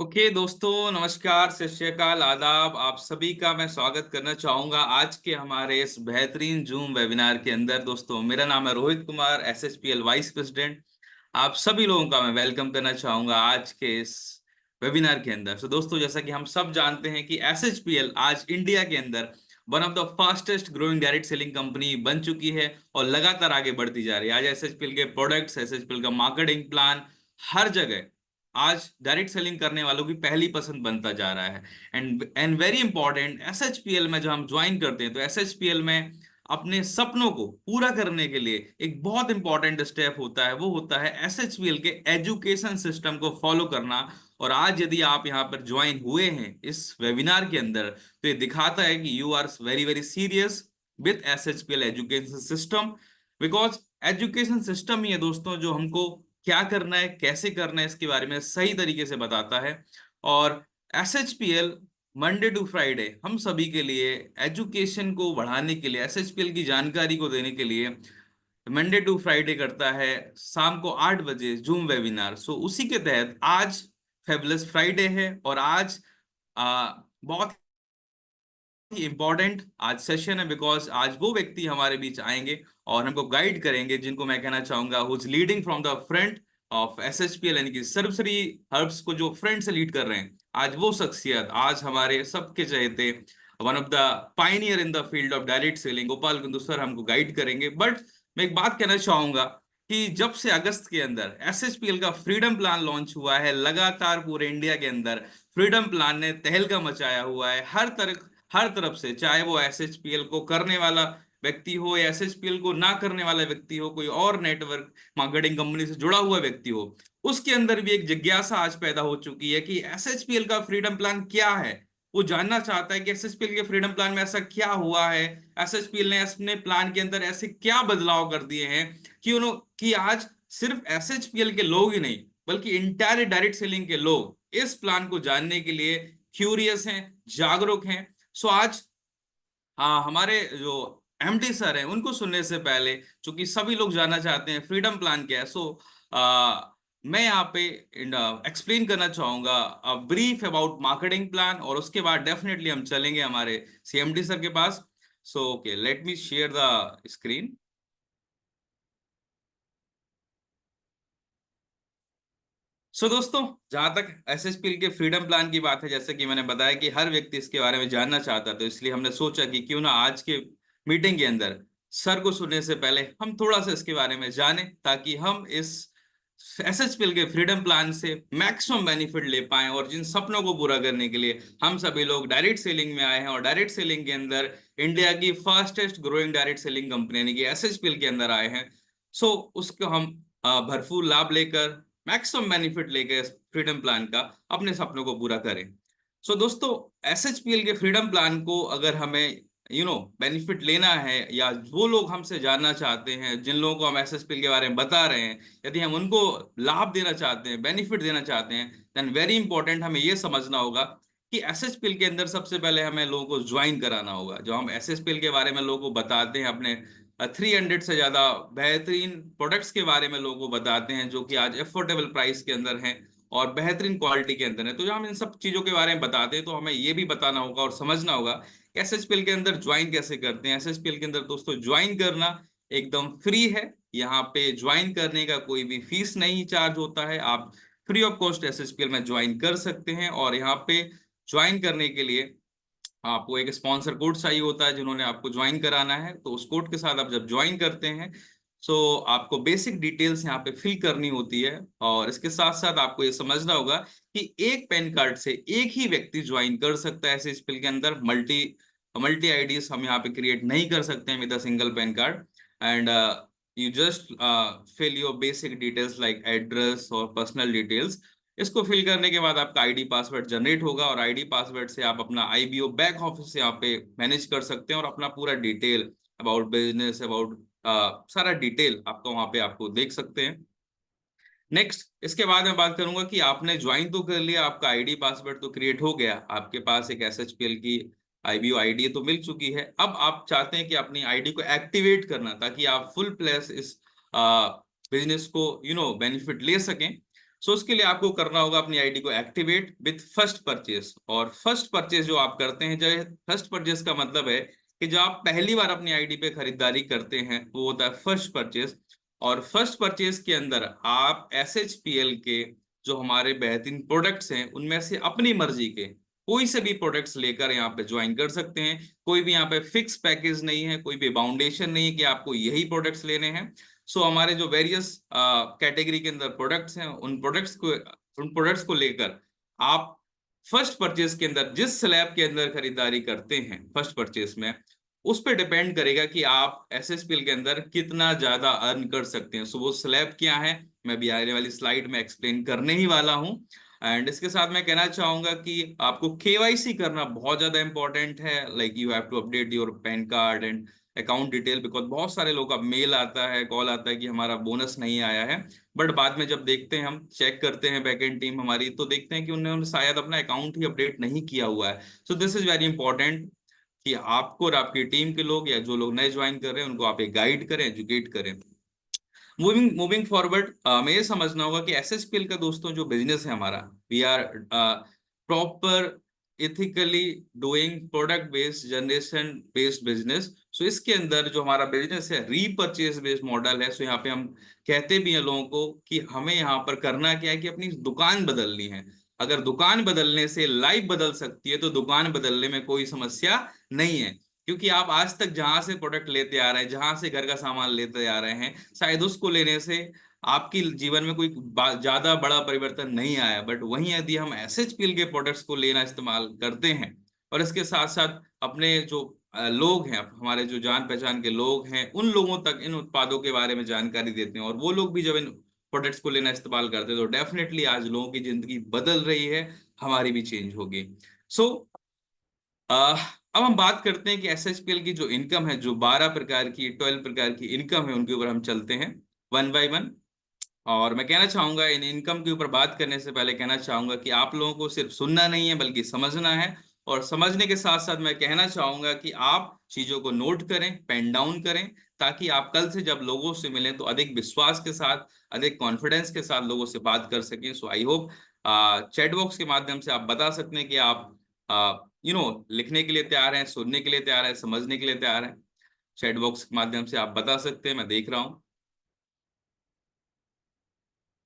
Okay दोस्तों, नमस्कार, सत श्री अकाल, आदाब। आप सभी का मैं स्वागत करना चाहूंगा आज के हमारे इस बेहतरीन जूम वेबिनार के अंदर। दोस्तों, मेरा नाम है रोहित कुमार, एसएचपीएल वाइस प्रेसिडेंट। आप सभी लोगों का मैं वेलकम करना चाहूंगा आज के इस वेबिनार के अंदर। तो दोस्तों, जैसा कि हम सब जानते हैं कि एसएचपीएल आज इंडिया के अंदर one of the fastest growing direct selling company बन चुकी है और लगातार आगे बढ़ती जा रही है। आज एसएचपीएल के प्रोडक्ट्स, एसएचपीएल का मार्केटिंग प्लान हर जगह आज डायरेक्ट सेलिंग करने वालों की पहली पसंद बनता जा रहा है। एंड वेरी इंपॉर्टेंट, एसएचपीएल में जब हम ज्वाइन करते हैं तो एसएचपीएल में अपने सपनों को पूरा करने के लिए एक बहुत इंपॉर्टेंट स्टेप होता है, वो होता है एसएचपीएल के एजुकेशन सिस्टम को फॉलो करना। और आज यदि आप यहाँ पर ज्वाइन हुए हैं इस वेबिनार के अंदर, तो ये दिखाता है कि you are very very serious with SHPL education system. Because education system ही है दोस्तों जो हमको क्या करना है, कैसे करना है, इसके बारे में सही तरीके से बताता है। और एसएचपीएल मंडे टू फ्राइडे हम सभी के लिए एजुकेशन को बढ़ाने के लिए, एसएचपीएल की जानकारी को देने के लिए मंडे टू फ्राइडे करता है शाम को 8 बजे जूम वेबिनार। सो उसी के तहत आज फेबुलस फ्राइडे है और आज बहुत इंपॉर्टेंट आज सेशन है। बिकॉज आज वो व्यक्ति हमारे बीच आएंगे और हमको गाइड करेंगे, जिनको मैं कहना चाहूंगा who is leading from the front of SHPL, यानी कि सर्वश्री हर्ब्स को जो फ्रंट से लीड कर रहे हैं। आज वो शख्सियत, आज हमारे सबके चहेते one of the pioneer in the field of direct selling, Gopal Kundu sir हमको गाइड करेंगे। बट मैं एक बात कहना चाहूंगा कि जब से अगस्त के अंदर एसएचपीएल का फ्रीडम प्लान लॉन्च हुआ है, लगातार पूरे इंडिया के अंदर फ्रीडम प्लान ने तहलका मचाया हुआ है। हर तरफ से, चाहे वो एसएचपीएल को करने वाला व्यक्ति हो या एसएचपीएल को ना करने वाला व्यक्ति हो, कोई और नेटवर्क मार्केटिंग कंपनी से जुड़ा हुआ व्यक्ति हो, उसके अंदर भी एक जिज्ञासा आज पैदा हो चुकी है कि एसएचपीएल का फ्रीडम प्लान क्या है। वो जानना चाहता है कि एसएचपीएल के फ्रीडम प्लान में ऐसा क्या हुआ है, एसएचपीएल ने अपने प्लान के अंदर ऐसे क्या बदलाव कर दिए हैं कि आज सिर्फ एसएचपीएल के लोग ही नहीं बल्कि इंटायर डायरेक्ट सेलिंग के लोग इस प्लान को जानने के लिए क्यूरियस हैं, जागरूक हैं। सो आज हमारे जो एमडी सर हैं उनको सुनने से पहले, चूंकि सभी लोग जानना चाहते हैं फ्रीडम प्लान क्या है, मैं यहाँ पे एक्सप्लेन करना चाहूंगा ब्रीफ अबाउट मार्केटिंग प्लान, और उसके बाद डेफिनेटली हम चलेंगे हमारे सीएमडी सर के पास। So okay, let me share the screen. दोस्तों, जहां तक एसएचपीएल के फ्रीडम प्लान की बात है, जैसे कि मैंने बताया कि हर व्यक्ति इसके बारे में जानना चाहता, तो इसलिए हमने सोचा कि क्यों ना आज के मीटिंग के अंदर सर को सुनने से पहले हम थोड़ा सा इसके बारे में जानें, ताकि हम इस एसएचपीएल के फ्रीडम प्लान से मैक्सिमम बेनिफिट ले पाएं और जिन सपनों को पूरा करने के लिए हम सभी लोग डायरेक्ट सेलिंग में आए हैं और डायरेक्ट सेलिंग के अंदर इंडिया की fastest growing direct selling company यानी कि एसएचपीएल के अंदर आए हैं। उसको हम भरपूर लाभ लेकर, मैक्सिमम बेनिफिट लेकर फ्रीडम प्लान का अपने सपनों को पूरा करें। दोस्तों, एसएचपीएल के फ्रीडम प्लान को अगर हमें बेनिफिट लेना है, या वो लोग हमसे जानना चाहते हैं जिन लोगों को हम एसएचपीएल के बारे में बता रहे हैं, यदि हम उनको लाभ देना चाहते हैं, बेनिफिट देना चाहते हैं, देन वेरी इंपॉर्टेंट हमें ये समझना होगा कि एसएचपीएल के अंदर सबसे पहले हमें लोगों को ज्वाइन कराना होगा। जो हम एसएचपीएल के बारे में लोगों को बताते हैं, अपने 300 से ज्यादा बेहतरीन प्रोडक्ट्स के बारे में लोगों को बताते हैं जो कि आज अफोर्डेबल प्राइस के अंदर हैं और बेहतरीन क्वालिटी के अंदर है। तो जब हम इन सब चीजों के बारे में बताते हैं तो हमें ये भी बताना होगा और समझना होगा कि एसएचपीएल के अंदर ज्वाइन कैसे करते हैं। एसएचपीएल के अंदर दोस्तों ज्वाइन करना एकदम फ्री है। यहाँ पे ज्वाइन करने का कोई भी फीस नहीं चार्ज होता है। आप फ्री ऑफ कॉस्ट एसएचपीएल में ज्वाइन कर सकते हैं। और यहाँ पे ज्वाइन करने के लिए आपको एक स्पॉन्सर कोड चाहिए होता है जिन्होंने आपको ज्वाइन कराना है। तो उस कोड के साथ आप जब ज्वाइन करते हैं, आपको बेसिक डिटेल्स यहाँ पे फिल करनी होती है। और इसके साथ साथ आपको ये समझना होगा कि एक पैन कार्ड से एक ही व्यक्ति ज्वाइन कर सकता है एसएचपीएल के अंदर। मल्टी मल्टी आईडीज हम यहाँ पे क्रिएट नहीं कर सकते हैं with a single PAN card. And you just fill your basic details like address और पर्सनल डिटेल्स। इसको फिल करने के बाद आपका आईडी पासवर्ड जनरेट होगा और आईडी पासवर्ड से आप अपना आईबीओ बैक ऑफिस से यहाँ पे मैनेज कर सकते हैं और अपना पूरा डिटेल अबाउट बिजनेस, अबाउट सारा डिटेल आपका वहां पे आपको देख सकते हैं। नेक्स्ट, इसके बाद मैं बात करूंगा कि आपने ज्वाइन तो कर लिया, आपका आईडी पासवर्ड तो क्रिएट हो गया, आपके पास एक एसएचपीएल की आईबीओ आईडी तो मिल चुकी है। अब आप चाहते हैं कि अपनी आईडी को एक्टिवेट करना, ताकि आप फुल प्लेस इस बिजनेस को बेनिफिट ले सकें। सो उसके लिए आपको करना होगा अपनी आईडी को एक्टिवेट विथ फर्स्ट परचेज। और फर्स्ट परचेज जो आप करते हैं, जो फर्स्ट परचेज का मतलब है कि जो आप पहली बार अपनी आईडी पे खरीदारी करते हैं वो होता है फर्स्ट परचेज। और फर्स्ट परचेज के अंदर आप SHPL के जो हमारे बेहतरीन प्रोडक्ट्स हैं उनमें से अपनी मर्जी के कोई से भी प्रोडक्ट्स लेकर यहाँ पे ज्वाइन कर सकते हैं। कोई भी यहाँ पे फिक्स पैकेज नहीं है, कोई भी बाउंडेशन नहीं है कि आपको यही प्रोडक्ट्स लेने हैं। सो हमारे जो वेरियस कैटेगरी के अंदर प्रोडक्ट्स हैं उन प्रोडक्ट्स को लेकर आप फर्स्ट परचेज के अंदर जिस स्लैब के अंदर खरीदारी करते हैं फर्स्ट परचेज में, उस पे डिपेंड करेगा कि आप SHPL के अंदर कितना ज्यादा अर्न कर सकते हैं। सो वो स्लैब क्या है मैं भी आने वाली स्लाइड में एक्सप्लेन करने ही वाला हूं। एंड इसके साथ मैं कहना चाहूंगा कि आपको KYC करना बहुत ज्यादा इंपॉर्टेंट है। Like you have to update your PAN card and account detail, because बहुत सारे लोग का मेल आता है, कॉल आता है कि हमारा बोनस नहीं आया है, बट बाद में जब देखते हैं, हम चेक करते हैं बैकएंड टीम हमारी, तो देखते हैं कि उन्होंने शायद अपना अकाउंट ही अपडेट नहीं किया हुआ है। So this is very important कि आपको और आपकी टीम के लोग या जो लोग नए ज्वाइन कर रहे हैं उनको आप एक गाइड करें, एजुकेट करें। मूविंग मूविंग फॉरवर्ड हमें ये समझना होगा कि SHPL का दोस्तों जो बिजनेस है हमारा, we are proper ethically doing product based generation based business. So इसके अंदर जो हमारा बिजनेस है रीपर्चेज बेस्ड मॉडल है। सो यहाँ पे हम कहते भी हैं लोगों को कि हमें यहाँ पर करना क्या है कि अपनी दुकान बदलनी है। अगर दुकान बदलने से लाइफ बदल सकती है तो दुकान बदलने में कोई समस्या नहीं है, क्योंकि आप आज तक जहां से प्रोडक्ट लेते आ रहे हैं, जहां से घर का सामान लेते आ रहे हैं, शायद उसको लेने से आपकी जीवन में कोई ज्यादा बड़ा परिवर्तन नहीं आया। बट वहीं यदि हम SHPL के प्रोडक्ट्स को लेना इस्तेमाल करते हैं और इसके साथ साथ अपने जो लोग हैं, हमारे जो जान पहचान के लोग हैं, उन लोगों तक इन उत्पादों के बारे में जानकारी देते हैं और वो लोग भी जब इन प्रोडक्ट्स को लेना इस्तेमाल करते हैं तो डेफिनेटली आज लोगों की जिंदगी बदल रही है, हमारी भी चेंज होगी। सो अब हम बात करते हैं कि SHPL की जो इनकम है, जो 12 प्रकार की 12 प्रकार की इनकम है, उनके ऊपर हम चलते हैं वन बाय वन। और मैं कहना चाहूंगा इन इनकम के ऊपर बात करने से पहले कहना चाहूंगा कि आप लोगों को सिर्फ सुनना नहीं है बल्कि समझना है। और समझने के साथ साथ मैं कहना चाहूंगा कि आप चीजों को नोट करें, पेन डाउन करें, ताकि आप कल से जब लोगों से मिलें तो अधिक विश्वास के साथ, अधिक कॉन्फिडेंस के साथ लोगों से बात कर सकें। सो आई होप चैट बॉक्स के माध्यम से आप बता सकते हैं कि आप लिखने के लिए तैयार हैं, सुनने के लिए तैयार हैं, समझने के लिए तैयार हैं। चैट बॉक्स के माध्यम से आप बता सकते हैं, मैं देख रहा हूँ।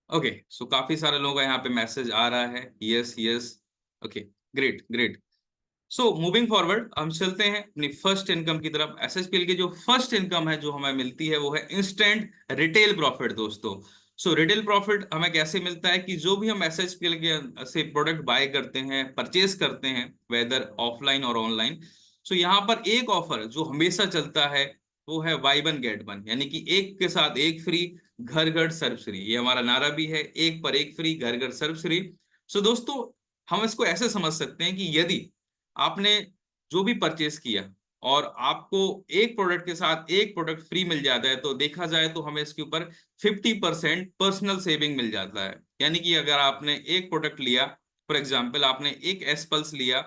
ओके, सो काफी सारे लोगों का यहाँ पे मैसेज आ रहा है, yes yes. Okay, great great. So moving forward हम चलते हैं अपनी फर्स्ट इनकम की तरफ। SHPL की जो फर्स्ट इनकम है जो हमें मिलती है वो है इंस्टेंट रिटेल प्रॉफिट दोस्तों। सो रिटेल प्रॉफिट हमें कैसे मिलता है कि जो भी हम SHPL के से प्रोडक्ट बाय करते हैं, परचेज करते हैं, वेदर ऑफलाइन और ऑनलाइन, सो यहाँ पर एक ऑफर जो हमेशा चलता है वो है बाय वन गेट वन, यानी कि एक के साथ एक फ्री, घर घर सर्व फ्री। ये हमारा नारा भी है, एक पर एक फ्री, घर घर सर्व फ्री। सो दोस्तों हम इसको ऐसे समझ सकते हैं कि यदि आपने जो भी परचेस किया और आपको एक प्रोडक्ट के साथ एक प्रोडक्ट फ्री मिल जाता है, तो देखा जाए तो हमें इसके ऊपर 50% पर्सनल सेविंग मिल जाता है। यानी कि अगर आपने एक प्रोडक्ट लिया, फॉर एग्जाम्पल आपने एक एसपल्स लिया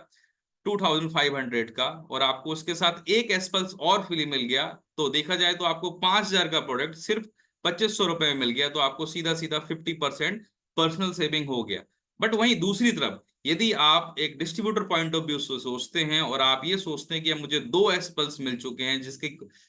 2500 का और आपको उसके साथ एक एसपल्स और फ्री मिल गया, तो देखा जाए तो आपको 5000 का प्रोडक्ट सिर्फ 2500 रुपए में मिल गया, तो आपको सीधा सीधा 50% पर्सनल सेविंग हो गया। बट वहीं दूसरी तरफ यदि आप एक डिस्ट्रीब्यूटर पॉइंट ऑफ व्यू से सोचते हैं और आप ये सोचते हैं कि अब मुझे दो एसपल्स मिल चुके हैं जिसकी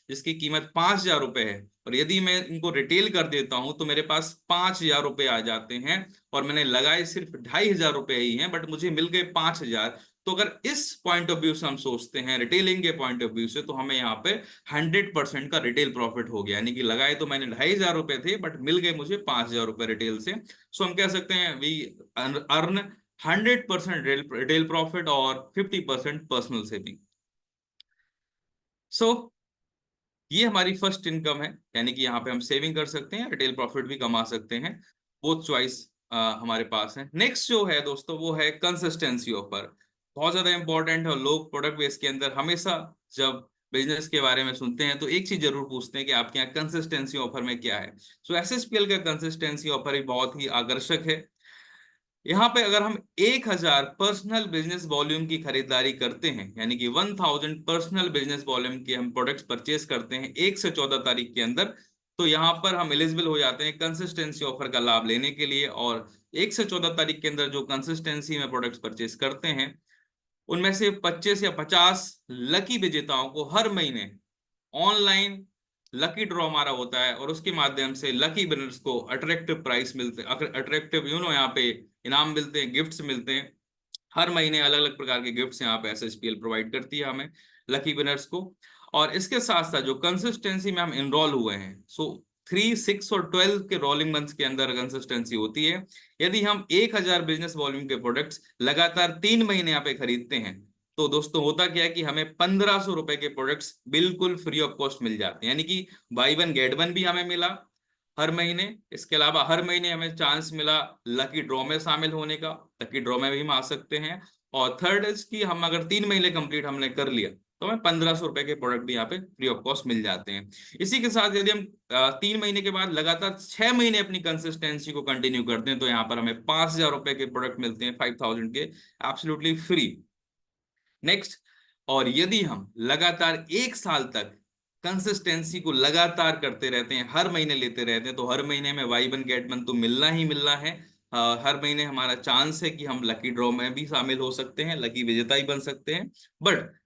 जिसकी कीमत 5000 रुपए है, और यदि मैं इनको रिटेल कर देता हूं तो मेरे पास 5000 रुपए आ जाते हैं, और मैंने लगाए सिर्फ 2500 रुपए ही हैं बट मुझे मिल गए 5000। तो अगर इस पॉइंट ऑफ व्यू से हम सोचते हैं, रिटेलिंग के पॉइंट ऑफ व्यू से, तो हमें यहाँ पे 100% का रिटेल प्रॉफिट हो गया। यानी कि लगाए तो मैंने 2500 रुपए थे बट मिल गए मुझे 5000 रुपए रिटेल से। सो हम कह सकते हैं वी अर्न 100% रिटेल प्रॉफिट और 50% पर्सनल सेविंग। सो ये हमारी फर्स्ट इनकम है, यानी कि यहाँ पे हम सेविंग कर सकते हैं, रिटेल प्रॉफिट भी कमा सकते हैं। बोथ चॉइस हमारे पास है। नेक्स्ट जो है दोस्तों वो है कंसिस्टेंसी ऑफर। बहुत ज्यादा इंपॉर्टेंट है। लोग प्रोडक्ट बेस के अंदर हमेशा जब बिजनेस के बारे में सुनते हैं तो एक चीज जरूर पूछते हैं कि आपके यहाँ कंसिस्टेंसी ऑफर में क्या है। सो SHPL का कंसिस्टेंसी ऑफर ही बहुत ही आकर्षक है। यहाँ पे अगर हम 1000 पर्सनल बिजनेस वॉल्यूम की खरीदारी करते हैं, यानी कि 1000 पर्सनल बिजनेस वॉल्यूम के हम प्रोडक्ट्स परचेज करते हैं 1 से 14 तारीख के अंदर, तो यहाँ पर हम एलिजिबल हो जाते हैं कंसिस्टेंसी ऑफर का लाभ लेने के लिए। और 1 से 14 तारीख के अंदर जो कंसिस्टेंसी में प्रोडक्ट्स परचेज करते हैं, उनमें से 25 या 50 लकी विजेताओं को हर महीने ऑनलाइन लकी ड्रॉ हमारा होता है, और उसके माध्यम से लकी विनर्स को अट्रैक्टिव प्राइस मिलते, अट्रैक्टिव यहाँ पे इनाम मिलते हैं, गिफ्ट्स मिलते हैं। हर महीने अलग अलग प्रकार के गिफ्ट्स यहाँ पे एसएचपीएल प्रोवाइड करती है हमें लकी विनर्स को। और इसके साथ साथ जो कंसिस्टेंसी में हम इनरोल हुए हैं, सो 3, 6 और 12 के रोलिंग मंथ्स के अंदर कंसिस्टेंसी होती है। यदि हम 1000 बिजनेस वॉल्यूम के प्रोडक्ट्स लगातार 3 महीने यहाँ पे खरीदते हैं, तो दोस्तों होता क्या है कि हमें 1500 रुपए के प्रोडक्ट्स बिल्कुल फ्री ऑफ कॉस्ट मिल जाते हैं। यानी कि बाई वन गेट वन भी हमें मिला हर महीने। इसके अलावा हर महीने हमें चांस मिला लकी ड्रॉ में शामिल होने का, लकी ड्रॉ में भी हम आ सकते हैं। और थर्ड इज कि हम अगर 3 महीने कंप्लीट हमने कर लिया, तो हमें 1500 रुपए के प्रोडक्ट भी यहाँ पे फ्री ऑफ कॉस्ट मिल जाते हैं। इसी के साथ यदि हम 3 महीने के बाद लगातार 6 महीने अपनी कंसिस्टेंसी को कंटिन्यू करते हैं, तो यहाँ पर हमें 5000 रुपए के प्रोडक्ट मिलते हैं 5000 के, एब्सोल्युटली फ्री। नेक्स्ट, और यदि हम लगातार 1 साल तक कंसिस्टेंसी को लगातार करते रहते हैं, हर महीने लेते रहते हैं, तो हर महीने में वाई वन गेट वन तो मिलना ही मिलना है। हर महीने हमारा चांस है कि हम लकी ड्रॉ में भी शामिल हो सकते हैं, लकी विजेता ही बन सकते हैं। But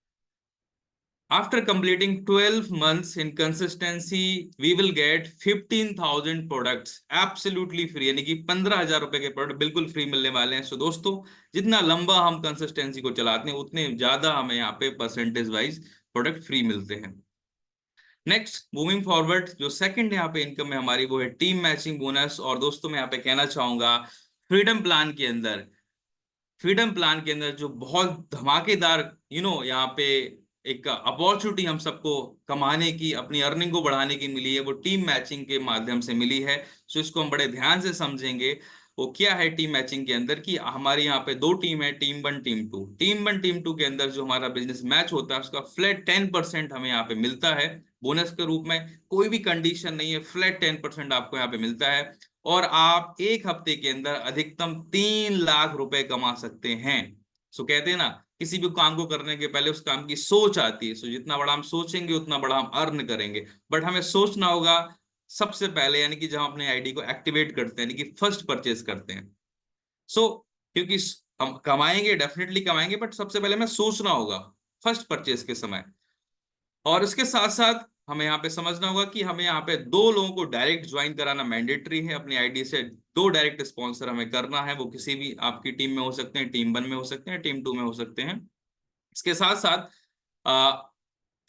after completing 12 months in consistency, we will get 15,000 products absolutely free, यानी कि 15,000 रुपए के प्रोडक्ट बिल्कुल फ्री मिलने वाले हैं। सो दोस्तों, जितना लंबा हम कंसिस्टेंसी को चलाते हैं, उतने ज्यादा हमें यहाँ पे परसेंटेज वाइज प्रोडक्ट फ्री मिलते हैं। नेक्स्ट, मूविंग फॉरवर्ड, जो सेकंड यहाँ पे इनकम है हमारी, वो है टीम मैचिंग बोनस। और दोस्तों मैं यहाँ पे कहना चाहूंगा, फ्रीडम प्लान के अंदर, जो बहुत धमाकेदार यहाँ पे एक अपॉर्चुनिटी हम सबको कमाने की, अपनी अर्निंग को बढ़ाने की मिली है, वो टीम मैचिंग के माध्यम से मिली है। सो इसको हम बड़े ध्यान से समझेंगे। वो क्या है टीम मैचिंग के अंदर, कि हमारे यहाँ पे 2 टीम है, टीम 1 टीम 2। टीम 1 टीम 2 के अंदर जो हमारा बिजनेस मैच होता है, उसका फ्लैट 10% हमें यहाँ पे मिलता है बोनस के रूप में। कोई भी कंडीशन नहीं है, फ्लैट 10% आपको यहाँ पे मिलता है। और आप 1 हफ्ते के अंदर अधिकतम 3 लाख रुपए कमा सकते हैं। सो कहते हैं ना, किसी भी काम को करने के पहले उस काम की सोच आती है। सो जितना बड़ा हम सोचेंगे, उतना बड़ा हम अर्न करेंगे। बट हमें सोचना होगा सबसे पहले, यानी कि जब हम अपने आईडी को एक्टिवेट करते हैं, यानी कि फर्स्ट परचेज करते हैं। सो क्योंकि हम कमाएंगे, डेफिनेटली कमाएंगे, बट सबसे पहले हमें सोचना होगा फर्स्ट परचेज के समय। और इसके साथ साथ हमें यहाँ पे समझना होगा कि हमें यहाँ पे 2 लोगों को डायरेक्ट ज्वाइन कराना मैंडेटरी है। अपनी आईडी से 2 डायरेक्ट स्पॉन्सर हमें करना है। वो किसी भी आपकी टीम में हो सकते हैं, टीम 1 में हो सकते हैं, टीम 2 में हो सकते हैं। इसके साथ साथ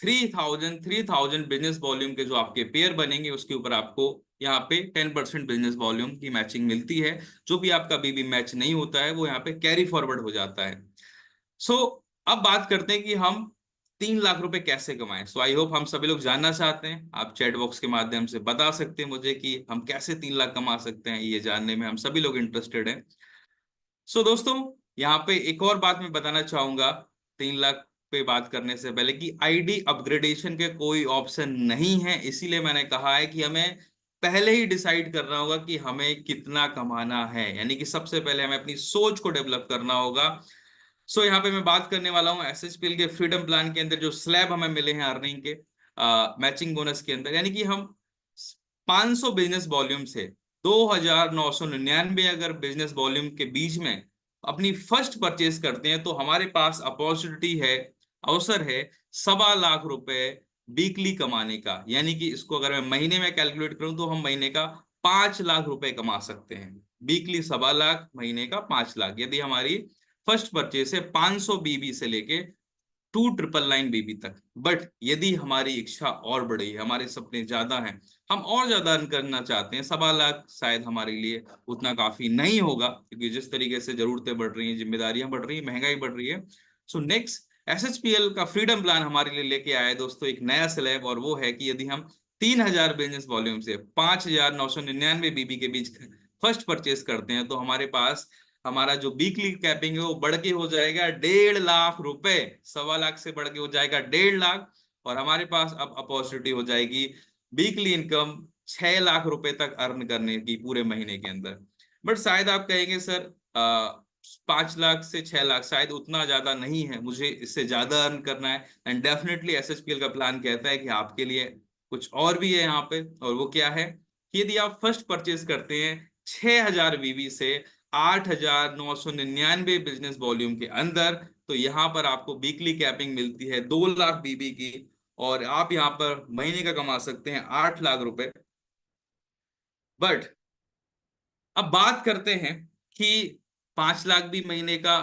3000 बिजनेस वॉल्यूम के जो आपके पेयर बनेंगे, उसके ऊपर आपको यहाँ पे 10% बिजनेस वॉल्यूम की मैचिंग मिलती है। जो भी आपका बीबी मैच नहीं होता है, वो यहाँ पे कैरी फॉरवर्ड हो जाता है। सो अब बात करते हैं कि हम 3 लाख रुपए कैसे कमाएं। सो आई होप हम सभी लोग जानना चाहते हैं। आप चैट बॉक्स के माध्यम से बता सकते हैं मुझे कि हम कैसे 3 लाख कमा सकते हैं। ये जानने में हम सभी लोग इंटरेस्टेड हैं। सो दोस्तों, यहाँ पे एक और बात मैं बताना चाहूंगा 3 लाख पे बात करने से पहले, कि आईडी अपग्रेडेशन के कोई ऑप्शन नहीं है। इसीलिए मैंने कहा है कि हमें पहले ही डिसाइड करना होगा कि हमें कितना कमाना है, यानी कि सबसे पहले हमें अपनी सोच को डेवलप करना होगा। सो यहाँ पे मैं बात करने वाला हूँ एसएचपीएल के फ्रीडम प्लान के अंदर जो स्लैब हमें मिले हैं अर्निंग के मैचिंग बोनस के अंदर। यानी कि हम 500 बिजनेस वॉल्यूम से 2999 अगर बिजनेस वॉल्यूम के बीच में अपनी फर्स्ट परचेज करते हैं, तो हमारे पास अपॉर्चुनिटी है, अवसर है 1.25 लाख रुपए वीकली कमाने का। यानी कि इसको अगर मैं महीने में कैलकुलेट करूं, तो हम महीने का 5 लाख रुपए कमा सकते हैं। वीकली 1.25 लाख, महीने का 5 लाख, यदि हमारी फर्स्ट परचेज है 500 बीबी से लेके 2999 बीबी तक। बट यदि हमारी इच्छा और बढ़ी है, हमारे सपने ज्यादा हैं, हम और ज्यादा अर्न करना चाहते हैं, 1.25 लाख शायद हमारे लिए उतना काफी नहीं होगा, क्योंकि जिस तरीके से जरूरतें बढ़ रही हैं, जिम्मेदारियां बढ़ रही हैं, महंगाई बढ़ रही है। सो नेक्स्ट, एसएचपीएल का फ्रीडम प्लान हमारे लिए लेके आया है दोस्तों एक नया स्लैब। और वो है कि यदि हम 3000 बिजनेस वॉल्यूम से 5999 बीबी के बीच फर्स्ट परचेज करते हैं, तो हमारे पास हमारा जो वीकली कैपिंग है वो बढ़ के हो जाएगा 1.5 लाख रुपए। 1.25 लाख से बढ़ के हो जाएगा 1.5 लाख। और हमारे पास अब अपॉर्चुनिटी हो जाएगी वीकली इनकम 6 लाख रुपए तक अर्न करने की पूरे महीने के अंदर। बट शायद आप कहेंगे सर 5 लाख से 6 लाख शायद उतना ज्यादा नहीं है, मुझे इससे ज्यादा अर्न करना है। एंड डेफिनेटली एसएचपीएल का प्लान कहता है कि आपके लिए कुछ और भी है यहाँ पे, और वो क्या है कि यदि आप फर्स्ट परचेज करते हैं 6,000 बीबी से 8,999 बिजनेस वॉल्यूम के अंदर, तो यहाँ पर आपको वीकली कैपिंग मिलती है 2 लाख बीबी की, और आप यहाँ पर महीने का कमा सकते हैं 8 लाख रुपए। बट अब बात करते हैं कि 5 लाख भी महीने का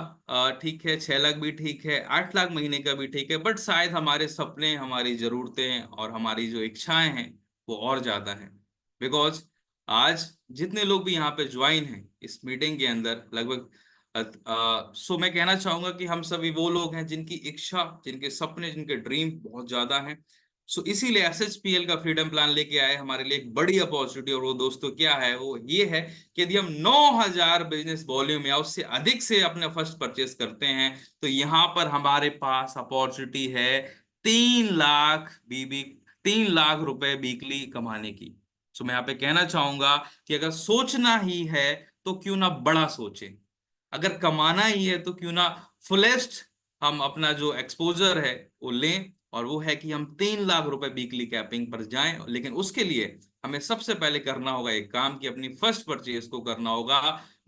ठीक है, 6 लाख भी ठीक है, 8 लाख महीने का भी ठीक है, बट शायद हमारे सपने, हमारी जरूरतें और हमारी जो इच्छाएं हैं वो और ज्यादा हैं। बिकॉज आज जितने लोग भी यहाँ पे ज्वाइन हैं इस मीटिंग के अंदर, लगभग सो मैं कहना चाहूंगा कि हम सभी वो लोग हैं जिनकी इच्छा, जिनके सपने, जिनके ड्रीम बहुत ज्यादा हैं। सो इसीलिए एसएचपीएल का फ्रीडम प्लान लेके आए हमारे लिए एक बड़ी अपॉर्चुनिटी। और वो दोस्तों क्या है, वो ये है कि यदि हम 9,000 बिजनेस वॉल्यूम या उससे अधिक से अपने फर्स्ट परचेस करते हैं, तो यहाँ पर हमारे पास अपॉर्चुनिटी है 3 लाख 3 लाख रुपए वीकली कमाने की। सो मैं यहाँ पे कहना चाहूंगा कि अगर सोचना ही है तो क्यों ना बड़ा सोचें, अगर कमाना ही है तो क्यों ना फुलेस्ट हम अपना जो एक्सपोजर है वो लें, और वो है कि हम 3 लाख रुपए वीकली कैपिंग पर जाएं। लेकिन उसके लिए हमें सबसे पहले करना होगा एक काम, कि अपनी फर्स्ट परचेज को करना होगा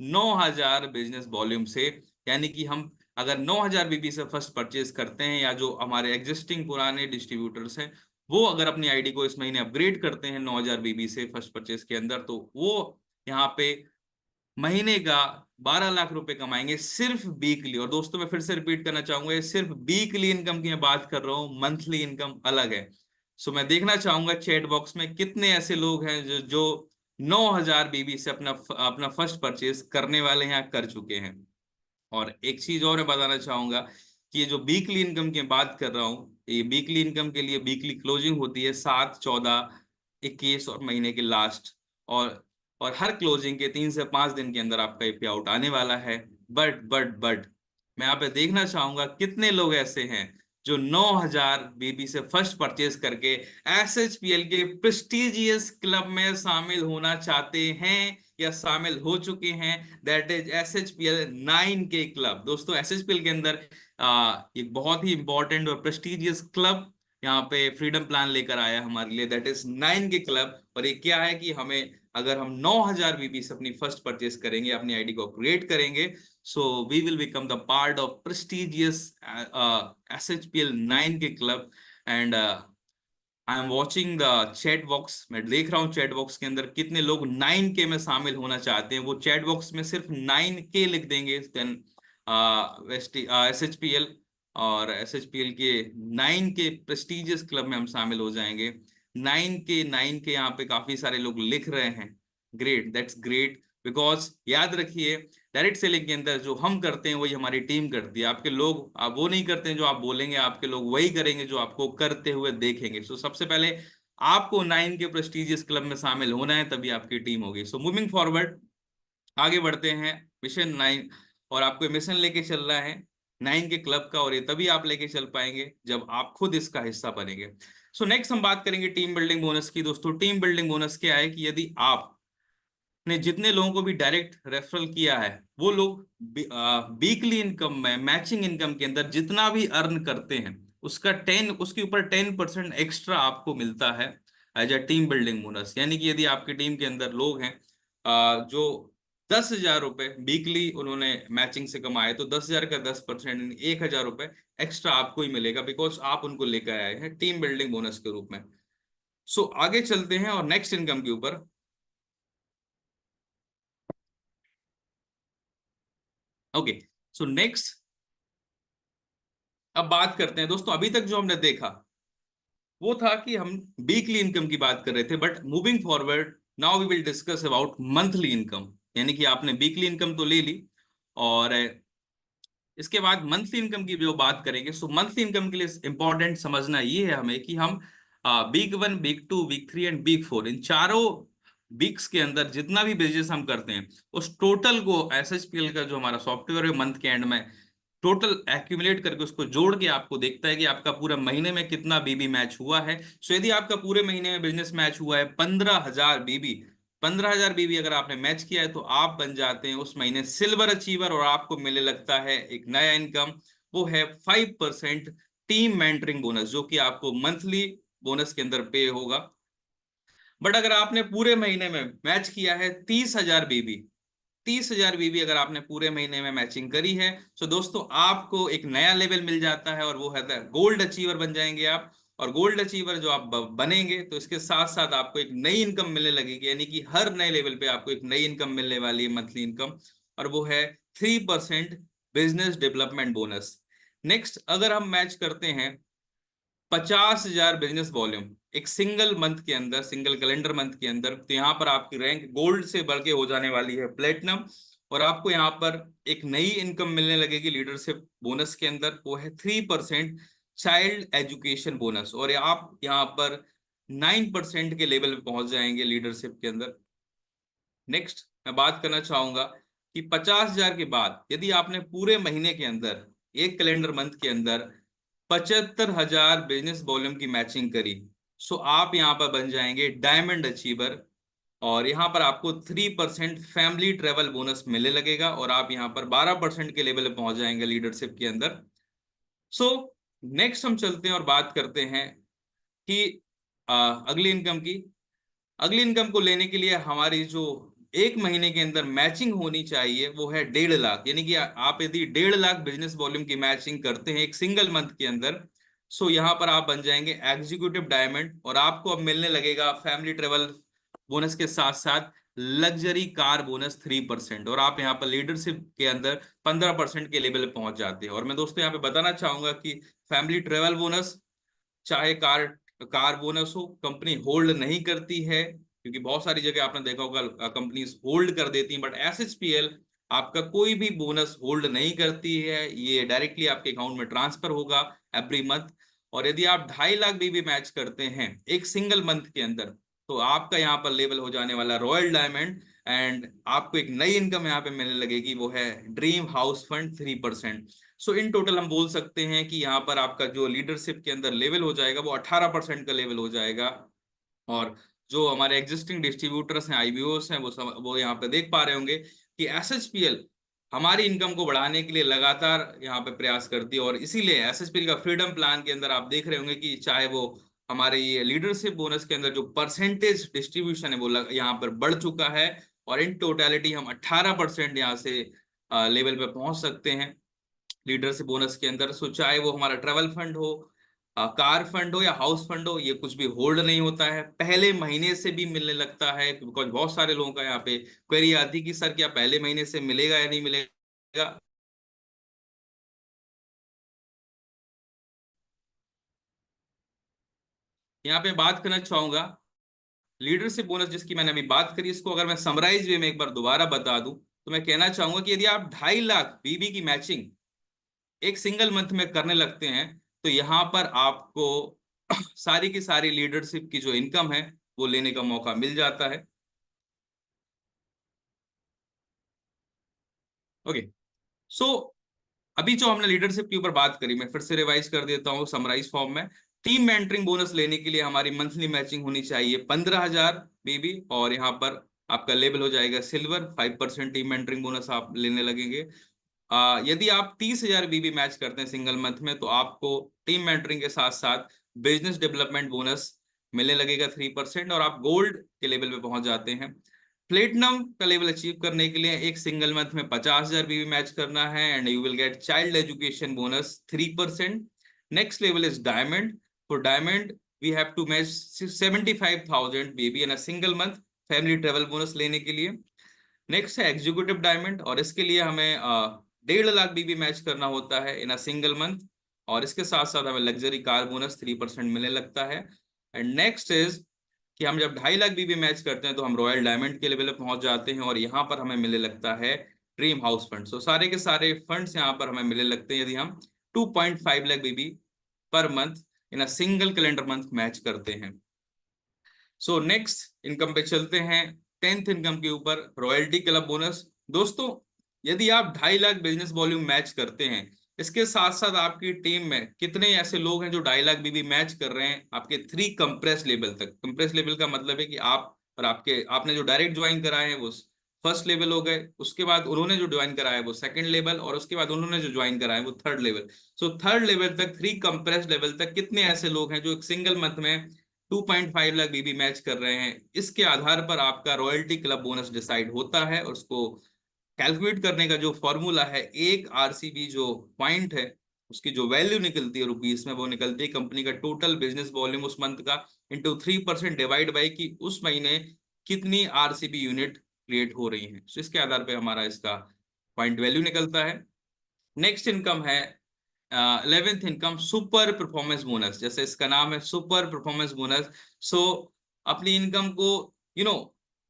9,000 बिजनेस वॉल्यूम से। यानी कि हम अगर 9,000 बीबी से फर्स्ट परचेज करते हैं, या जो हमारे एग्जिस्टिंग पुराने डिस्ट्रीब्यूटर्स हैं वो अगर अपनी आईडी को इस महीने अपग्रेड करते हैं 9,000 बीबी से फर्स्ट परचेज के अंदर, तो वो यहाँ पे महीने का 12 लाख रुपए कमाएंगे सिर्फ वीकली। और दोस्तों मैं फिर से रिपीट करना चाहूंगा, ये सिर्फ वीकली इनकम की मैं बात कर रहा हूँ, मंथली इनकम अलग है। सो मैं देखना चाहूंगा चैट बॉक्स में कितने ऐसे लोग हैं जो 9,000 बीबी से अपना अपना फर्स्ट परचेज करने वाले हैं या कर चुके हैं। और एक चीज और मैं बताना चाहूंगा कि ये जो वीकली इनकम की बात कर रहा हूँ, ये वीकली इनकम के लिए वीकली क्लोजिंग होती है 7, 14, 21 और महीने के लास्ट। और हर क्लोजिंग के 3 से 5 दिन के अंदर आपका ये पे आउट आने वाला है। बट मैं यहाँ पे देखना चाहूंगा कितने लोग ऐसे हैं जो 9,000 बीबी से फर्स्ट परचेज करके एसएचपीएल के प्रेस्टिजियस क्लब में शामिल होना चाहते हैं या शामिल हो चुके हैं, that is SHPL 9K club. दोस्तों SHPL के अंदर एक बहुत ही इंपॉर्टेंट और प्रेस्टिजियस क्लब यहाँ पे फ्रीडम प्लान लेकर आया हमारे लिए, दैट इज 9K क्लब। और ये क्या है कि हमें अगर हम 9,000 बीबी से अपनी फर्स्ट परचेस करेंगे, अपनी आईडी को क्रिएट करेंगे, so we will become the part of prestigious SHPL 9K club. And I am watching the chat box, मैं देख रहा हूँ चैट बॉक्स के अंदर कितने लोग 9K में शामिल होना चाहते हैं। वो चैट बॉक्स में सिर्फ 9K लिख देंगे, देन SHPL और SHPL के 9K प्रेस्टिजियस क्लब में हम शामिल हो जाएंगे। 9K यहाँ पे काफी सारे लोग लिख रहे हैं, ग्रेट, दैट्स ग्रेट। बिकॉज याद रखिए, डायरेक्ट सेलिंग के अंदर जो हम करते हैं वही हमारी टीम करती है। आपके लोग आप वो नहीं करते हैं जो आप बोलेंगे, आपके लोग वही करेंगे जो आपको करते हुए देखेंगे। सो सबसे पहले आपको 9K प्रेस्टिजियस क्लब में शामिल होना है, तभी आपकी टीम होगी। सो मूविंग फॉरवर्ड आगे बढ़ते हैं, मिशन 9। और आपको मिशन लेके चल रहा है 9K क्लब का, और ये तभी आप लेके चल पाएंगे जब आप खुद इसका हिस्सा बनेंगे। सो नेक्स्ट हम बात करेंगे टीम बिल्डिंग बोनस की। दोस्तों टीम बिल्डिंग बोनस क्या है कि यदि आप ने जितने लोगों को भी डायरेक्ट रेफरल किया है, वो लोग वीकली इनकम में, मैचिंग इनकम के अंदर जितना भी अर्न करते हैं उसका 10, उसके ऊपर 10% एक्स्ट्रा आपको मिलता है as a team building bonus. यानी कि यदि आपकी टीम के अंदर लोग हैं जो 10,000 रुपए वीकली उन्होंने मैचिंग से कमाए, तो 10,000 का 10% 1,000 रुपए एक्स्ट्रा आपको ही मिलेगा, बिकॉज आप उनको लेकर आए हैं टीम बिल्डिंग बोनस के रूप में। सो आगे चलते हैं और नेक्स्ट इनकम के ऊपर। ओके, सो नेक्स्ट अब बात करते हैं दोस्तों, अभी तक जो हमने देखा वो था कि हम वीकली इनकम की बात कर रहे थे, but moving forward now we will discuss about monthly income. यानी कि आपने वीकली इनकम तो ले ली, और इसके बाद मंथली इनकम की जो बात करेंगे। सो मंथली इनकम के लिए इंपॉर्टेंट समझना ये है हमें कि हम week 1, week 2, week 3 and week 4, इन चारों वीक्स के अंदर जितना भी बिजनेस हम करते हैं उस टोटल को SHPL का जो हमारा सॉफ्टवेयर है मंथ के एंड में टोटल एक्यूमुलेट करके उसको जोड़ के आपको देखता है कि आपका पूरा महीने में कितना बीबी मैच हुआ है। सो यदि आपका पूरे महीने में बिजनेस मैच हुआ है 15,000 बीबी, 15,000 बीबी अगर आपने मैच किया है, तो आप बन जाते हैं उस महीने सिल्वर अचीवर, और आपको मिलने लगता है एक नया इनकम, वो है 5% टीम मेंटरिंग बोनस, जो कि आपको मंथली बोनस के अंदर पे होगा। बट अगर आपने पूरे महीने में मैच किया है 30,000 बीबी, 30,000 बीबी अगर आपने पूरे महीने में मैचिंग करी है, तो दोस्तों आपको एक नया लेवल मिल जाता है, और वो है गोल्ड अचीवर बन जाएंगे आप। और गोल्ड अचीवर जो आप बनेंगे, तो इसके साथ साथ आपको एक नई इनकम मिलने लगेगी, यानी कि हर नए लेवल पे आपको एक नई इनकम मिलने वाली है, मंथली इनकम। और वो है 3% बिजनेस डेवलपमेंट बोनस। नेक्स्ट, अगर हम मैच करते हैं 50,000 बिजनेस वॉल्यूम एक सिंगल मंथ के अंदर, सिंगल कैलेंडर मंथ के अंदर, तो यहाँ पर आपकी रैंक गोल्ड से बढ़ के हो जाने वाली है प्लेटिनम। और आपको यहाँ पर एक नई इनकम मिलने लगेगी लीडरशिप बोनस के अंदर, वो है 3% चाइल्ड एजुकेशन बोनस। और आप यहाँ पर 9% के लेवल पे पहुंच जाएंगे लीडरशिप के अंदर। नेक्स्ट, मैं बात करना चाहूंगा कि 50,000 के बाद यदि आपने पूरे महीने के अंदर, एक कैलेंडर मंथ के अंदर 75,000 बिजनेस वॉल्यूम की मैचिंग करी, सो आप यहाँ पर बन जाएंगे डायमंड अचीवर। और यहाँ पर आपको 3% फैमिली ट्रेवल बोनस मिलने लगेगा, और आप यहाँ पर 12% के लेवल पे पहुंच जाएंगे लीडरशिप के अंदर। सो नेक्स्ट हम चलते हैं और बात करते हैं कि अगली इनकम की। अगली इनकम को लेने के लिए हमारी जो एक महीने के अंदर मैचिंग होनी चाहिए, वो है 1.5 लाख। यानी कि आप यदि 1.5 लाख बिजनेस वॉल्यूम की मैचिंग करते हैं एक सिंगल मंथ के अंदर, सो यहाँ पर आप बन जाएंगे एग्जीक्यूटिव डायमंड। और आपको अब मिलने लगेगा फैमिली ट्रेवल बोनस के साथ साथ लग्जरी कार बोनस 3%। और आप यहाँ पर लीडरशिप के अंदर 15% के लेवल पे पहुंच जाते हैं। और मैं दोस्तों यहाँ पे बताना चाहूंगा कि फैमिली ट्रेवल बोनस, चाहे कार कार बोनस हो, कंपनी होल्ड नहीं करती है, क्योंकि बहुत सारी जगह आपने देखा होगा कंपनीज होल्ड कर देती हैं, बट एसएचपीएल आपका कोई भी बोनस होल्ड नहीं करती है, ये डायरेक्टली आपके अकाउंट में ट्रांसफर होगा एवरी मंथ। और यदि आप 2.5 लाख भी मैच करते हैं एक सिंगल मंथ के अंदर, तो आपका यहाँ पर लेवल हो जाने वाला रॉयल डायमंड। एंड आपको एक नई इनकम यहाँ पे मिलने लगेगी, वो है dream house fund 3%। So in total हम बोल सकते हैं कि यहाँ पर आपका जो लीडरशिप के अंदर लेवल हो जाएगा, वो 18% का लेवल हो जाएगा। और जो हमारे एग्जिस्टिंग डिस्ट्रीब्यूटर्स हैं, आईबीओस हैं, वो यहाँ पे देख पा रहे होंगे कि एसएचपीएल हमारी इनकम को बढ़ाने के लिए लगातार यहाँ पे प्रयास करती है। और इसीलिए एसएचपीएल का फ्रीडम प्लान के अंदर आप देख रहे होंगे कि चाहे वो हमारे ये लीडरशिप बोनस के अंदर जो परसेंटेज डिस्ट्रीब्यूशन है, वो यहाँ पर बढ़ चुका है। और इन टोटलिटी हम 18% यहाँ से लेवल पे पहुंच सकते हैं लीडरशिप बोनस के अंदर। सो चाहे वो हमारा ट्रेवल फंड हो, कार फंड हो या हाउस फंड हो, ये कुछ भी होल्ड नहीं होता है, पहले महीने से भी मिलने लगता है। बिकॉज बहुत सारे लोगों का यहाँ पे क्वेरी आती है कि सर क्या पहले महीने से मिलेगा या नहीं मिलेगा। यहाँ पे बात करना चाहूंगा लीडरशिप बोनस जिसकी मैंने अभी बात करी, इसको अगर मैं समराइज वे में एक बार दोबारा बता दूं, तो मैं कहना चाहूंगा कि यदि आप 2.5 लाख बीबी की मैचिंग एक सिंगल मंथ में करने लगते हैं, तो यहाँ पर आपको सारी की सारी लीडरशिप की जो इनकम है, वो लेने का मौका मिल जाता है। ओके। सो अभी जो हमने लीडरशिप के ऊपर बात करी, मैं फिर से रिवाइज कर देता हूँ समराइज फॉर्म में। टीम मेंटरिंग बोनस लेने के लिए हमारी मंथली मैचिंग होनी चाहिए 15,000 बीबी, और यहाँ पर आपका लेवल हो जाएगा सिल्वर। 5% टीम मेंटरिंग बोनस आप लेने लगेंगे। यदि आप 30,000 बीबी मैच करते हैं सिंगल मंथ में, तो आपको टीम मेंटरिंग के साथ साथ बिजनेस डेवलपमेंट बोनस मिलने लगेगा 3%, और आप गोल्ड के लेवल पे पहुंच जाते हैं। प्लेटिनम का लेवल अचीव करने के लिए एक सिंगल मंथ में 50,000 बीबी मैच करना है, and you will get child education bonus 3%। Next level is diamond. For diamond we have to match 75,000 BB in a single month family travel bonus लेने के लिए। नेक्स्ट है एग्जीक्यूटिव डायमंड, और इसके लिए हमें 1.5 लाख बीबी मैच करना होता है इन अ सिंगल मंथ। और इसके साथ साथ हमें लग्जरी कार बोनस 3% मिलने लगता है। एंड नेक्स्ट इज कि हम जब 2.5 लाख बीबी मैच करते हैं, तो हम रॉयल डायमंड के लेवल पे पहुंच जाते हैं, और यहाँ पर हमें मिलने लगता है ड्रीम हाउस फंड। सो सारे के सारे फंड्स यहाँ पर हमें मिलने लगते हैं यदि हम 2.5 lakh BB per month in a single calendar month match करते हैं। सो नेक्स्ट इनकम पे चलते हैं, 10th इनकम के ऊपर रॉयल्टी क्लब बोनस। दोस्तों, यदि आप 2.5 लाख बिजनेस वॉल्यूम मैच करते हैं, इसके साथ साथ आपकी टीम में कितने ऐसे लोग हैं जो 2.5 लाख बीबी मैच कर रहे हैं आपके 3 कंप्रेस लेवल तक। कंप्रेस लेवल का मतलब है कि आप और आपके आपने जो डायरेक्ट ज्वाइन कराए हैं वो फर्स्ट लेवल हो गए, उसके बाद उन्होंने जो ज्वाइन करा है वो सेकंड लेवल, और उसके बाद उन्होंने जो ज्वाइन करा है वो third level. So third level तक, 3 कंप्रेस्ड लेवल तक कितने ऐसे लोग हैं जो एक सिंगल मंथ में 2.5 लाख बीबी मैच कर रहे हैं, इसके आधार पर आपका रॉयल्टी क्लब बोनस डिसाइड होता है। और उसको कैलकुलेट करने का जो फॉर्मूला है, एक आरसीबी जो पॉइंट है उसकी जो वैल्यू निकलती है रुपीस में, वो निकलती है कंपनी का टोटल बिजनेस वॉल्यूम उस मंथ का इंटू 3% डिवाइड बाई कि उस महीने कितनी आरसीबी यूनिट क्रिएट हो रही हैं। तो इसके आधार पे हमारा इसका पॉइंट वैल्यू निकलता है। नेक्स्ट इनकम है 11th income, super performance bonus. जैसे इसका नाम है सुपर परफॉर्मेंस बोनस। सो अपनी इनकम को यू नो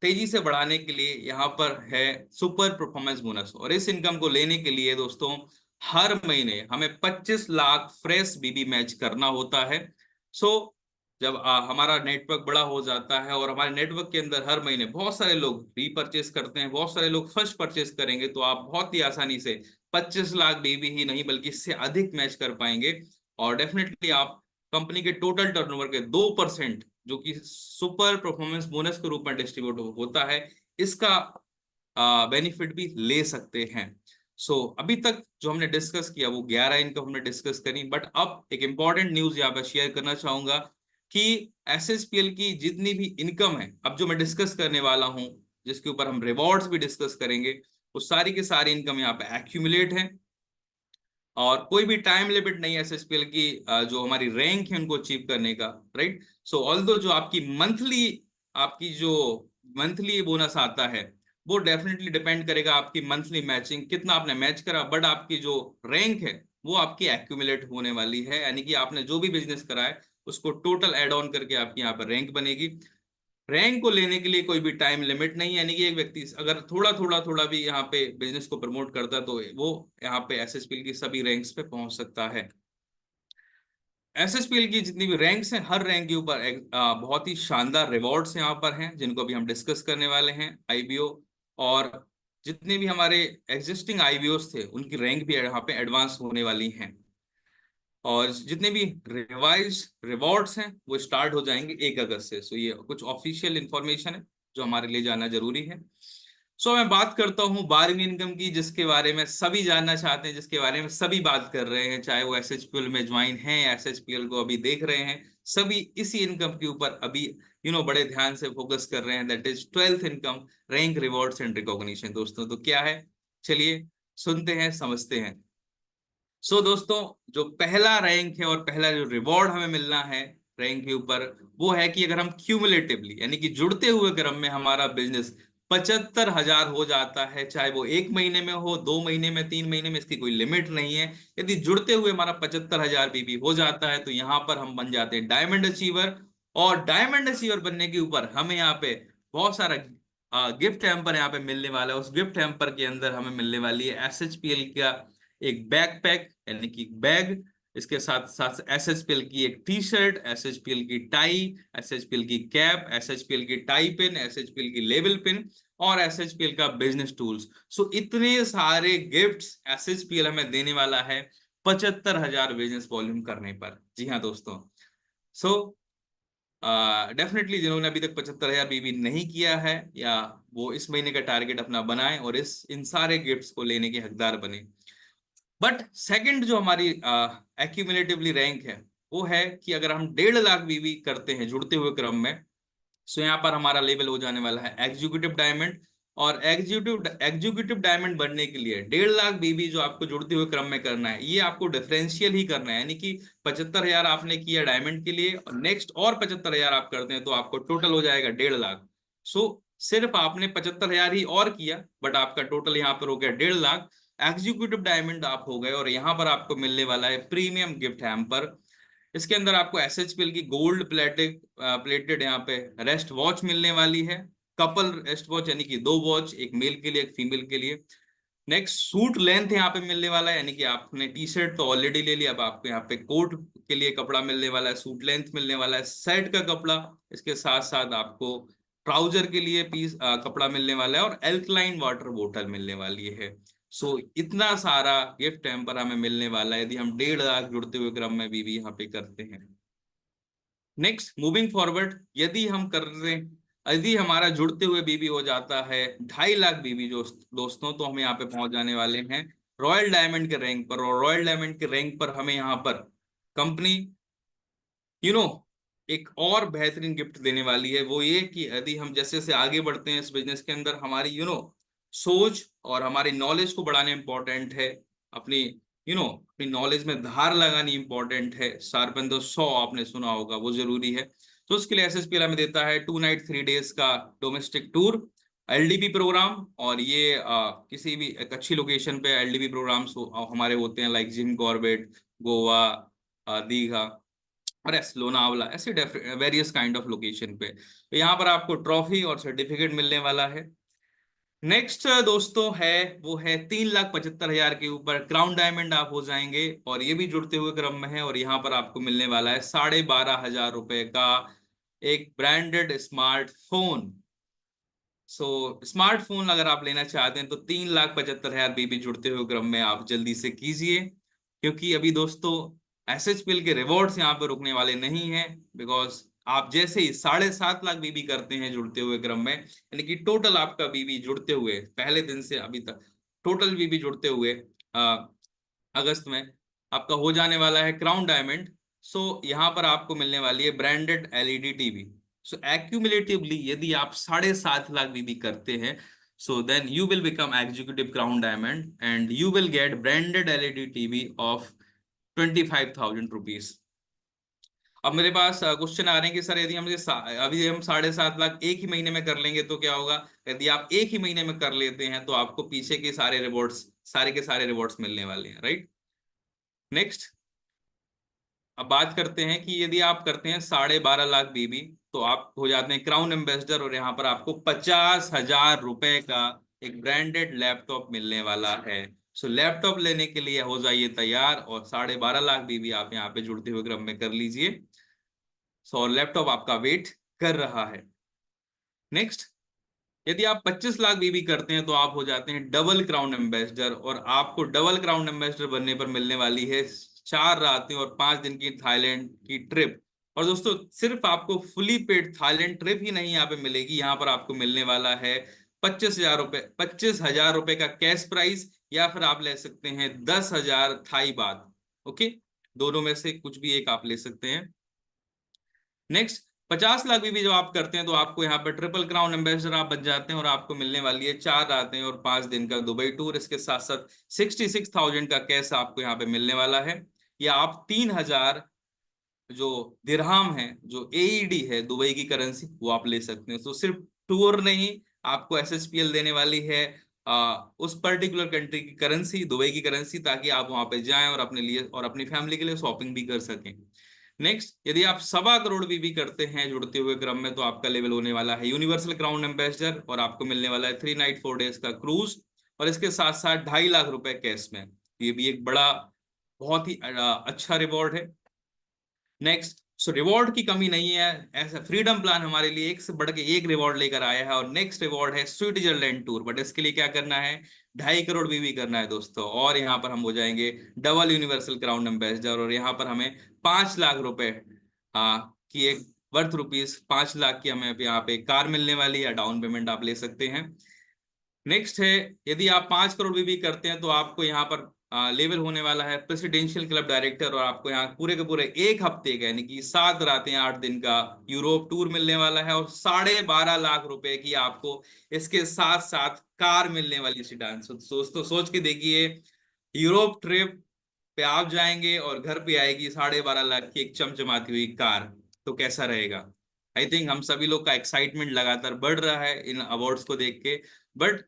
तेजी से बढ़ाने के लिए यहाँ पर है सुपर परफॉर्मेंस बोनस। और इस इनकम को लेने के लिए दोस्तों हर महीने हमें 25 लाख फ्रेश बीबी मैच करना होता है। सो जब हमारा नेटवर्क बड़ा हो जाता है और हमारे नेटवर्क के अंदर हर महीने बहुत सारे लोग रीपरचेस करते हैं, बहुत सारे लोग फर्स्ट परचेस करेंगे, तो आप बहुत ही आसानी से 25 लाख बीबी ही नहीं बल्कि इससे अधिक मैच कर पाएंगे। और डेफिनेटली आप कंपनी के टोटल टर्नओवर के 2% जो कि सुपर परफॉर्मेंस बोनस के रूप में डिस्ट्रीब्यूट होता है, इसका बेनिफिट भी ले सकते हैं। अभी तक जो हमने डिस्कस किया वो 11 इनकम हमने डिस्कस करी, बट अब एक इंपॉर्टेंट न्यूज यहाँ पर शेयर करना चाहूंगा कि एसएसपीएल की जितनी भी इनकम है अब जो मैं डिस्कस करने वाला हूं, जिसके ऊपर हम रिवॉर्ड्स भी डिस्कस करेंगे, वो सारी की सारी इनकम यहाँ पे एक्यूमुलेट है और कोई भी टाइम लिमिट नहीं है एसएसपीएल की जो हमारी रैंक है उनको अचीव करने का। राइट। ऑल्दो जो आपकी जो मंथली बोनस आता है वो डेफिनेटली डिपेंड करेगा आपकी मंथली मैचिंग कितना आपने मैच करा, बट आपकी जो रैंक है वो आपकी एक्यूमुलेट होने वाली है, यानी कि आपने जो भी बिजनेस करा है उसको टोटल एड ऑन करके आपकी यहाँ पर रैंक बनेगी। रैंक को लेने के लिए कोई भी टाइम लिमिट नहीं है, यानी कि एक व्यक्ति अगर थोड़ा भी यहाँ पे बिजनेस को प्रमोट करता है तो वो यहाँ पे एसएसपीएल की सभी रैंक्स पे पहुंच सकता है। एसएसपीएल की जितनी भी रैंक्स हैं हर रैंक के ऊपर बहुत ही शानदार रिवॉर्ड्स यहाँ पर हैं जिनको अभी हम डिस्कस करने वाले हैं, आईबीओ। और जितने भी हमारे एग्जिस्टिंग आईबीओस थे उनकी रैंक भी यहाँ पे एडवांस होने वाली हैं। और जितने भी रिवाइज रिवॉर्ड्स हैं वो स्टार्ट हो जाएंगे 1 अगस्त से। ये कुछ ऑफिशियल इंफॉर्मेशन है जो हमारे लिए जानना जरूरी है। मैं बात करता हूँ 12वीं इनकम की, जिसके बारे में सभी जानना चाहते हैं, जिसके बारे में सभी बात कर रहे हैं, चाहे वो एसएचपीएल में ज्वाइन है या एसएचपीएल को अभी देख रहे हैं, सभी इसी इनकम के ऊपर अभी बड़े ध्यान से फोकस कर रहे हैं। That is 12th income, rank rewards and recognition. दोस्तों तो क्या है, चलिए सुनते हैं, समझते हैं। दोस्तों जो पहला रैंक है और पहला जो रिवॉर्ड हमें मिलना है रैंक के ऊपर, वो है कि अगर हम क्यूमुलेटिवली यानी कि जुड़ते हुए क्रम में हमारा बिजनेस 75,000 हो जाता है, चाहे वो 1 महीने में हो, 2 महीने में, 3 महीने में, इसकी कोई लिमिट नहीं है। यदि जुड़ते हुए हमारा 75,000 बीबी हो जाता है तो यहाँ पर हम बन जाते हैं डायमंड अचीवर। और डायमंड अचीवर बनने के ऊपर हमें यहाँ पे बहुत सारा गिफ्ट हैम्पर यहाँ पे मिलने वाला है। उस गिफ्ट हैम्पर के अंदर हमें मिलने वाली है एसएचपीएल का एक बैकपैक यानी कि बैग, इसके साथ साथ एसएचपीएल की एक टी शर्ट, एसएचपीएल की टाई, एसएचपीएल की कैप, एसएचपीएल की टाई पिन, एसएचपीएल की लेबल पिन और एसएचपीएल का बिजनेस टूल्स। इतने सारे गिफ्ट्स एसएचपीएल हमें देने वाला है 75,000 बिजनेस वॉल्यूम करने पर। जी हाँ दोस्तों। सो डेफिनेटली जिन्होंने अभी तक 75,000 बीबी नहीं किया है, या वो इस महीने का टारगेट अपना बनाए और इन सारे गिफ्ट्स को लेने के हकदार बने। बट सेकंड जो हमारी एक्यूमुलेटिवली रैंक है वो है कि अगर हम 1.5 लाख बीवी करते हैं जुड़ते हुए क्रम में, यहाँ पर हमारा लेवल हो जाने वाला है एग्जीक्यूटिव डायमंड। और एग्जीक्यूटिव डायमंड बनने के लिए 1.5 लाख बीवी जो आपको जुड़ते हुए क्रम में करना है, ये आपको डिफरेंशियल ही करना है, यानी कि 75,000 आपने किया डायमंड के लिए और नेक्स्ट और 75,000 आप करते हैं तो आपको टोटल हो जाएगा 1.5 लाख। सिर्फ आपने 75,000 ही और किया बट आपका टोटल यहाँ पर हो गया 1.5 लाख। एग्जीक्यूटिव डायमंड आप हो गए और यहाँ पर आपको मिलने वाला है प्रीमियम गिफ्ट हैम्पर। इसके अंदर आपको एसएचपीएल की गोल्ड प्लेटेड यहाँ पे रेस्ट वॉच मिलने वाली है, कपल रेस्ट वॉच यानी कि 2 वॉच, एक मेल के लिए एक फीमेल के लिए। नेक्स्ट सूट लेंथ यहाँ पे मिलने वाला है, यानी कि आपने टी शर्ट तो ऑलरेडी ले लिया, अब आपको यहाँ पे कोट के लिए कपड़ा मिलने वाला है, सूट लेंथ मिलने वाला है, शर्ट का कपड़ा, इसके साथ साथ आपको ट्राउजर के लिए कपड़ा मिलने वाला है और एल्कलाइन वाटर बोतल मिलने वाली है। इतना सारा गिफ्ट हैम्पर हमें मिलने वाला है यदि हम 1.5 लाख जुड़ते हुए क्रम में भी यहाँ पे करते हैं। नेक्स्ट मूविंग फॉरवर्ड, यदि हम कर रहे यदि हमारा जुड़ते हुए बीबी हो जाता है 2.5 लाख बीबी जो दोस्तों, तो हम यहाँ पे पहुंच जाने वाले हैं रॉयल डायमंड के रैंक पर। और रॉयल डायमंड के रैंक पर हमें यहाँ पर कंपनी यू नो एक और बेहतरीन गिफ्ट देने वाली है। वो ये कि यदि हम जैसे जैसे आगे बढ़ते हैं इस बिजनेस के अंदर, हमारी सोच और हमारी नॉलेज को बढ़ाना इंपॉर्टेंट है। अपनी अपनी नॉलेज में धार लगानी इंपॉर्टेंट है। शार्पन द सॉ आपने सुना होगा, वो जरूरी है। तो उसके लिए एसएसपीएल हमें देता है 2 नाइट 3 डेज का डोमेस्टिक टूर, एलडीपी प्रोग्राम। और ये किसी भी एक अच्छी लोकेशन पे एलडीपी प्रोग्राम्स हमारे होते हैं, like Jim Corbett, Goa, Digha और लोनावला, ऐसे वेरियस काइंड ऑफ लोकेशन पे। तो यहाँ पर आपको ट्रॉफी और सर्टिफिकेट मिलने वाला है। नेक्स्ट दोस्तों है, वो है 3,75,000 के ऊपर क्राउन डायमंड आप हो जाएंगे, और ये भी जुड़ते हुए क्रम में है। और यहाँ पर आपको मिलने वाला है 12,500 रुपए का एक ब्रांडेड स्मार्टफोन। स्मार्टफोन अगर आप लेना चाहते हैं तो 3,75,000 बीबी जुड़ते हुए क्रम में आप जल्दी से कीजिए, क्योंकि अभी दोस्तों एसएचपीएल के रिवॉर्ड्स यहाँ पे रुकने वाले नहीं हैं। बिकॉज आप जैसे ही 7.5 लाख बीबी करते हैं जुड़ते हुए क्रम में, यानी कि टोटल आपका बीबी जुड़ते हुए पहले दिन से अभी तक टोटल बीबी जुड़ते हुए अगस्त में आपका हो जाने वाला है क्राउन डायमंड। यहाँ पर आपको मिलने वाली है ब्रांडेड एलईडी टीवी। एक्यूमुलेटिवली यदि आप 7.5 लाख बीबी करते हैं, then you will become executive crown diamond and you will get branded LED TV of 25,000 rupees. अब मेरे पास क्वेश्चन आ रहे हैं कि सर यदि अभी हम 7.5 लाख एक ही महीने में कर लेंगे तो क्या होगा? यदि आप एक ही महीने में कर लेते हैं तो आपको पीछे के सारे रिवॉर्ड्स, सारे के सारे रिवॉर्ड्स मिलने वाले हैं, राइट। नेक्स्ट, अब बात करते हैं कि यदि आप करते हैं 12.5 लाख बीबी तो आप हो जाते हैं क्राउन एम्बेसडर, और यहाँ पर आपको 50,000 रुपए का एक ब्रांडेड लैपटॉप मिलने वाला है। लैपटॉप लेने के लिए हो जाइए तैयार, और 12.5 लाख बीबी आप यहाँ पे जुड़ते हुए क्रम में कर लीजिए। और लैपटॉप आपका वेट कर रहा है। नेक्स्ट, यदि आप 25 लाख बीबी करते हैं तो आप हो जाते हैं डबल क्राउन एम्बेसडर, और आपको डबल क्राउन एम्बेसडर बनने पर मिलने वाली है 4 रातें और 5 दिन की थाईलैंड की ट्रिप। और दोस्तों सिर्फ आपको फुली पेड थाईलैंड ट्रिप ही नहीं यहाँ पे मिलेगी, यहाँ पर आपको मिलने वाला है 25,000 रुपए का कैश प्राइस, या फिर आप ले सकते हैं 10,000 थाई बात। ओके, दोनों में से कुछ भी एक आप ले सकते हैं। नेक्स्ट, 50 लाख भी जो आप करते हैं तो आपको यहाँ पर ट्रिपल क्राउन एम्बेसडर आप बन जाते हैं, और आपको मिलने वाली है 4 रातें और 5 दिन का दुबई टूर। इसके साथ साथ 66,000 का कैश आपको यहाँ पे मिलने वाला है, या आप 3,000 जो दिरहम है, जो एईडी है दुबई की करेंसी, वो आप ले सकते हैं। तो सिर्फ टूर नहीं, आपको एसएसपीएल देने वाली है उस पर्टिकुलर कंट्री की करेंसी, दुबई की करेंसी, ताकि आप वहां पे जाएं और अपने लिए और अपनी फैमिली के लिए शॉपिंग भी कर सकें। नेक्स्ट, यदि आप 1.25 करोड़ भी करते हैं जुड़ते हुए क्रम में तो आपका लेवल होने वाला है यूनिवर्सल क्राउन एम्बेसडर, और आपको मिलने वाला है 3 नाइट 4 डेज का क्रूज, और इसके साथ साथ 2.5 लाख रुपए कैश में। ये भी एक बड़ा बहुत ही अच्छा रिवॉर्ड है। नेक्स्ट, रिवॉर्ड की कमी नहीं है, ऐसा फ्रीडम प्लान हमारे लिए एक से बढ़ के एक रिवॉर्ड लेकर आया है। और नेक्स्ट रिवॉर्ड है स्विट्जरलैंड टूर, बट इसके लिए क्या करना है? 2.5 करोड़ भी करना है दोस्तों, और यहाँ पर हम हो जाएंगे डबल यूनिवर्सल क्राउन एम्बेसडर, और यहाँ पर हमें 5 लाख रुपए की एक वर्थ रुपीज 5 लाख की हमें यहाँ पे कार मिलने वाली है, डाउन पेमेंट आप ले सकते हैं। नेक्स्ट है, यदि आप 5 करोड़ भी करते हैं तो आपको यहाँ पर लेवल होने वाला है प्रेसिडेंशियल क्लब डायरेक्टर, और आपको यहाँ पूरे के पूरे एक हफ्ते का यानी कि 7 रातें 8 दिन का यूरोप टूर मिलने वाला है, और 12.5 लाख रुपए की आपको इसके साथ साथ कार मिलने वाली सीडान। दोस्तों सोच के देखिए, यूरोप ट्रिप पे आप जाएंगे और घर पे आएगी 12.5 लाख की एक चमचमाती हुई कार, तो कैसा रहेगा? आई थिंक हम सभी लोग का एक्साइटमेंट लगातार बढ़ रहा है इन अवार्ड्स को देख के। बट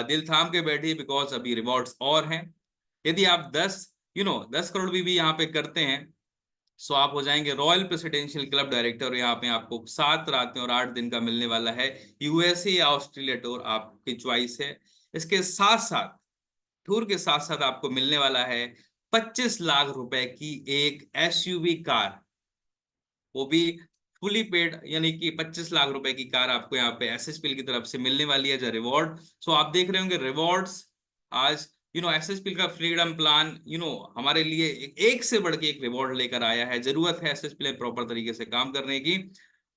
दिल थाम के बैठिए, बिकॉज अभी रिवॉर्ड्स और हैं। यदि आप 10 करोड़ भी यहाँ पे करते हैं, सो आप हो जाएंगे रॉयल प्रेसिडेंशियल क्लब डायरेक्टर, और यहाँ पे आपको 7 रातें और 8 दिन का मिलने वाला है यूएसए या ऑस्ट्रेलिया टूर, आपकी च्वाइस है। इसके साथ साथ टूर के साथ साथ आपको मिलने वाला है 25 लाख रुपए की एक एसयूवी कार, वो भी फुली पेड, यानी कि 25 लाख रुपए की कार आपको यहाँ पे एसएसपीएल की तरफ से मिलने वाली है एज रिवॉर्ड। आप देख रहे होंगे रिवॉर्ड्स आज एसएसपीएल का फ्रीडम प्लान हमारे लिए एक से बढ़ के एक रिवॉर्ड लेकर आया है। जरूरत है एसएसपीएल प्रॉपर तरीके से काम करने की।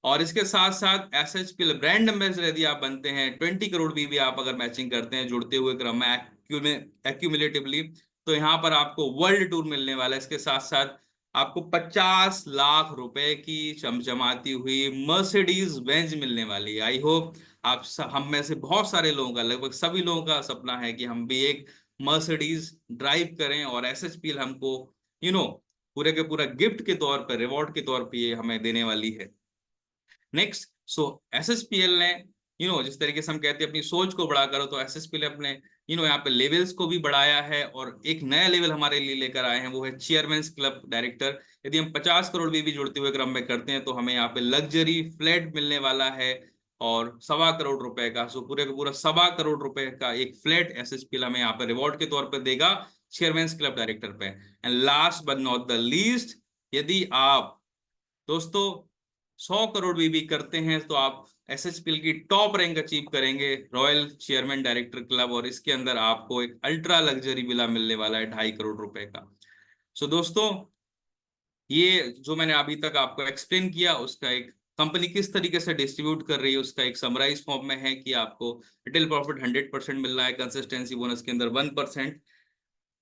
और इसके साथ साथ एसएचपीएल ब्रांड एम्बेसडर यदि आप बनते हैं, 20 करोड़ भी आप अगर मैचिंग करते हैं जुड़ते हुए क्रम में एक्यूमुलेटिवली, तो यहाँ पर आपको वर्ल्ड टूर मिलने वाला है। इसके साथ साथ आपको 50 लाख रुपए की चमचमाती हुई मर्सिडीज बेंज मिलने वाली है। आई होप हम में से बहुत सारे लोगों का, लगभग सभी लोगों का सपना है कि हम भी एक मर्सिडीज ड्राइव करें, और एसएचपीएल हमको पूरे के पूरा गिफ्ट के तौर पर, रिवॉर्ड के तौर पर ये हमें देने वाली है। नेक्स्ट, सो एसएसपीएल ने जिस तरीके से हम कहते हैं अपनी सोच को बड़ा करो, तो एसएसपीएल अपने यहाँ पे लेवल्स को भी बढ़ाया है, और एक नया लेवल हमारे लिए लेकर आए हैं, वो है चेयरमैन्स क्लब डायरेक्टर। यदि हम 50 करोड़ भी जुड़ते हुए क्रम में करते हैं तो हमें यहाँ पे लग्जरी फ्लैट मिलने वाला है, और 1.25 करोड़ का, सो पूरे का पूरा 1.25 करोड़ का एक फ्लैट एसएसपीएल हमें यहाँ पे रिवॉर्ड के तौर पर देगा चेयरमैन्स क्लब डायरेक्टर पे। And last but not the least, यदि आप दोस्तों 100 करोड़ भी करते हैं तो आप एसएचपीएल की टॉप रैंक अचीव करेंगे, रॉयल चेयरमैन डायरेक्टर क्लब, और इसके अंदर आपको एक अल्ट्रा लग्जरी विला मिलने वाला है 2.5 करोड़ का। सो दोस्तों, ये जो मैंने अभी तक आपको एक्सप्लेन किया, उसका एक कंपनी किस तरीके से डिस्ट्रीब्यूट कर रही है उसका एक समराइज फॉर्म में है कि आपको रिटेल प्रॉफिट 100% मिल रहा है, कंसिस्टेंसी बोनस के अंदर 1%।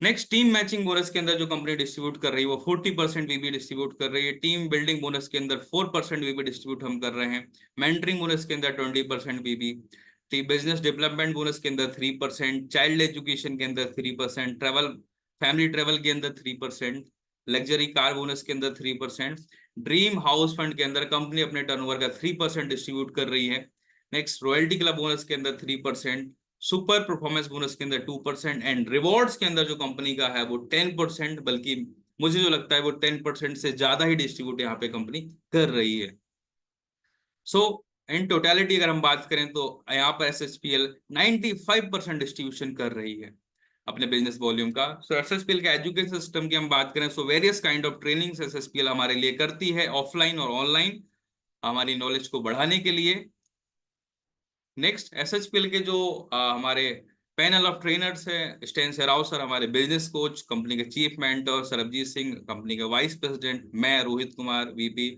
नेक्स्ट, टीम मैचिंग बोनस के अंदर जो कंपनी डिस्ट्रीब्यूट कर रही है वो 40% वीबी डिस्ट्रीब्यूट कर रही है। टीम बिल्डिंग बोनस के अंदर 4% वीबी डिस्ट्रीब्यूट हम कर रहे हैं। मेंटरिंग बोनस के अंदर 20% वीबी। बिजनेस डेवलपमेंट बोनस के अंदर 3%। चाइल्ड एजुकेशन के अंदर 3%। ट्रेवल, फैमिली ट्रेवल के अंदर 3%। लग्जरी कार बोनस के अंदर 3%। ड्रीम हाउस फंड के अंदर कंपनी अपने टर्नओवर का 3% डिस्ट्रीब्यूट कर रही है। नेक्स्ट, रॉयल्टी क्लब बोनस के अंदर 3%। सुपर परफॉर्मेंस बोनस के अंदर 2%। एंड रिवॉर्ड्स के अंदर जो कंपनी का है वो 10%, बल्कि मुझे जो लगता है वो 10% से ज्यादा ही डिस्ट्रीब्यूट यहाँ पे कंपनी कर रही है। सो इन टोटलिटी अगर हम बात करें तो यहाँ पर एसएचपीएल 95% डिस्ट्रीब्यूशन कर रही है अपने बिजनेस वॉल्यूम का। सो एसएचपीएल के एजुकेशन सिस्टम की हम बात करें, so various kind of trainings SHPL हमारे लिए करती है, ऑफलाइन और ऑनलाइन, हमारी नॉलेज को बढ़ाने के लिए। नेक्स्ट, एसएचपीएल के जो हमारे पैनल ऑफ ट्रेनर्स है, स्टैन सेराव सर हमारे बिजनेस कोच, कंपनी के chief mentor Sarabjit Singh company के वाइस प्रेसिडेंट, मैं Rohit Kumar VP,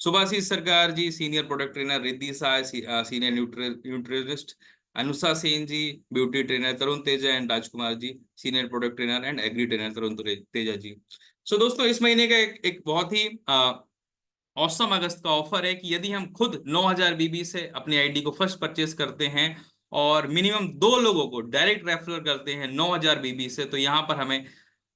Subhashish Sarkar ji senior product trainer, Riddhi Sai senior nutritionist, Anusha Sen ji beauty trainer, Tarun Teja and Rajkumar ji senior product trainer and agri trainer Tarun Teja ji. So दोस्तों, इस महीने का एक बहुत ही औसम अगस्त का ऑफर है कि यदि हम खुद 9,000 बीबी से अपनी आईडी को फर्स्ट परचेस करते हैं और मिनिमम 2 लोगों को डायरेक्ट रेफर करते हैं 9,000 बीबी से, तो यहाँ पर हमें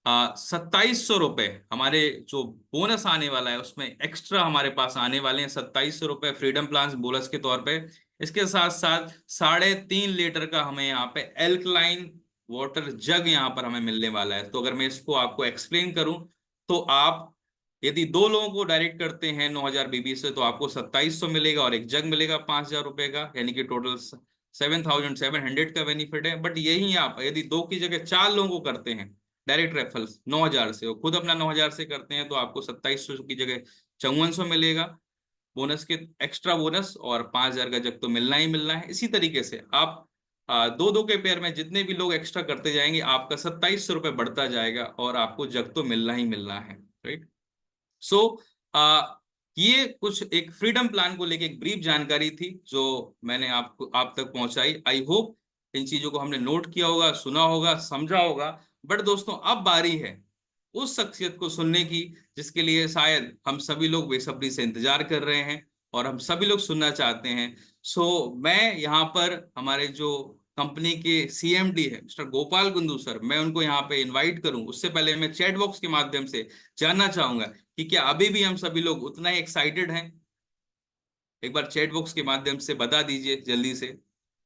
2,700 रुपए हमारे जो बोनस आने वाला है उसमें एक्स्ट्रा हमारे पास आने वाले हैं। 2,700 रुपए फ्रीडम प्लान बोनस के तौर पे। इसके साथ साथ 3.5 लीटर का हमें यहाँ पे एल्कलाइन वाटर जग यहाँ पर हमें मिलने वाला है। तो अगर मैं इसको आपको एक्सप्लेन करूं, तो आप यदि 2 लोगों को डायरेक्ट करते हैं 9,000 बीबी से तो आपको 2,700 मिलेगा, और एक जग मिलेगा 5,000 रुपए का, यानी कि टोटल 7,700 का बेनिफिट है। बट यही आप यदि 2 की जगह 4 लोगों को करते हैं डायरेक्ट रेफरल्स 9,000 से, और खुद अपना 9,000 से करते हैं, तो आपको 2,700 की जगह 5,400 मिलेगा बोनस के, एक्स्ट्रा बोनस, और 5,000 का जग तो मिलना ही मिलना है। इसी तरीके से आप 2-2 के पेयर में जितने भी लोग एक्स्ट्रा करते जाएंगे आपका 2,700 रुपये बढ़ता जाएगा, और आपको जग तो मिलना ही मिलना है, राइट। सो ये कुछ एक फ्रीडम प्लान को लेके एक ब्रीफ जानकारी थी जो मैंने आप तक पहुंचाई। आई होप इन चीजों को हमने नोट किया होगा, सुना होगा, समझा होगा। बट दोस्तों, अब बारी है उस शख्सियत को सुनने की जिसके लिए शायद हम सभी लोग बेसब्री से इंतजार कर रहे हैं और हम सभी लोग सुनना चाहते हैं। मैं यहाँ पर हमारे जो कंपनी के सीएमडी है मिस्टर गोपाल कुंदू सर, मैं उनको यहाँ पे इनवाइट करूं, उससे पहले मैं चैट बॉक्स के माध्यम से जानना चाहूंगा कि क्या अभी भी हम सभी लोग उतना ही एक्साइटेड हैं। एक बार चैट बॉक्स के माध्यम से बता दीजिए जल्दी से।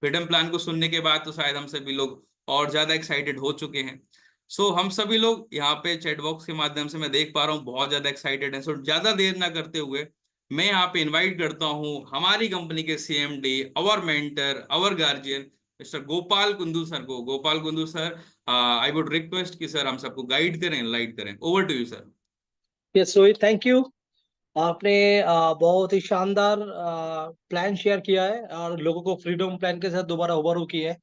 फ्रीडम प्लान को सुनने के बाद तो शायद हम सभी लोग और ज्यादा एक्साइटेड हो चुके हैं। हम सभी लोग यहाँ पे चैट बॉक्स के माध्यम से मैं देख पा रहा हूँ बहुत ज्यादा एक्साइटेड हैं। ज्यादा देर ना करते हुए मैं यहाँ पे इनवाइट करता हूँ हमारी कंपनी के CMD, our mentor, our guardian mister Gopal Kundu sir को। Gopal Kundu sir, I would request कि सर हम सबको गाइड करें, लाइट करें। Over to you sir. Yes Rohit, thank you. आपने बहुत ही शानदार प्लान शेयर किया है और लोगों को फ्रीडम प्लान के साथ दोबारा उभरू किया है।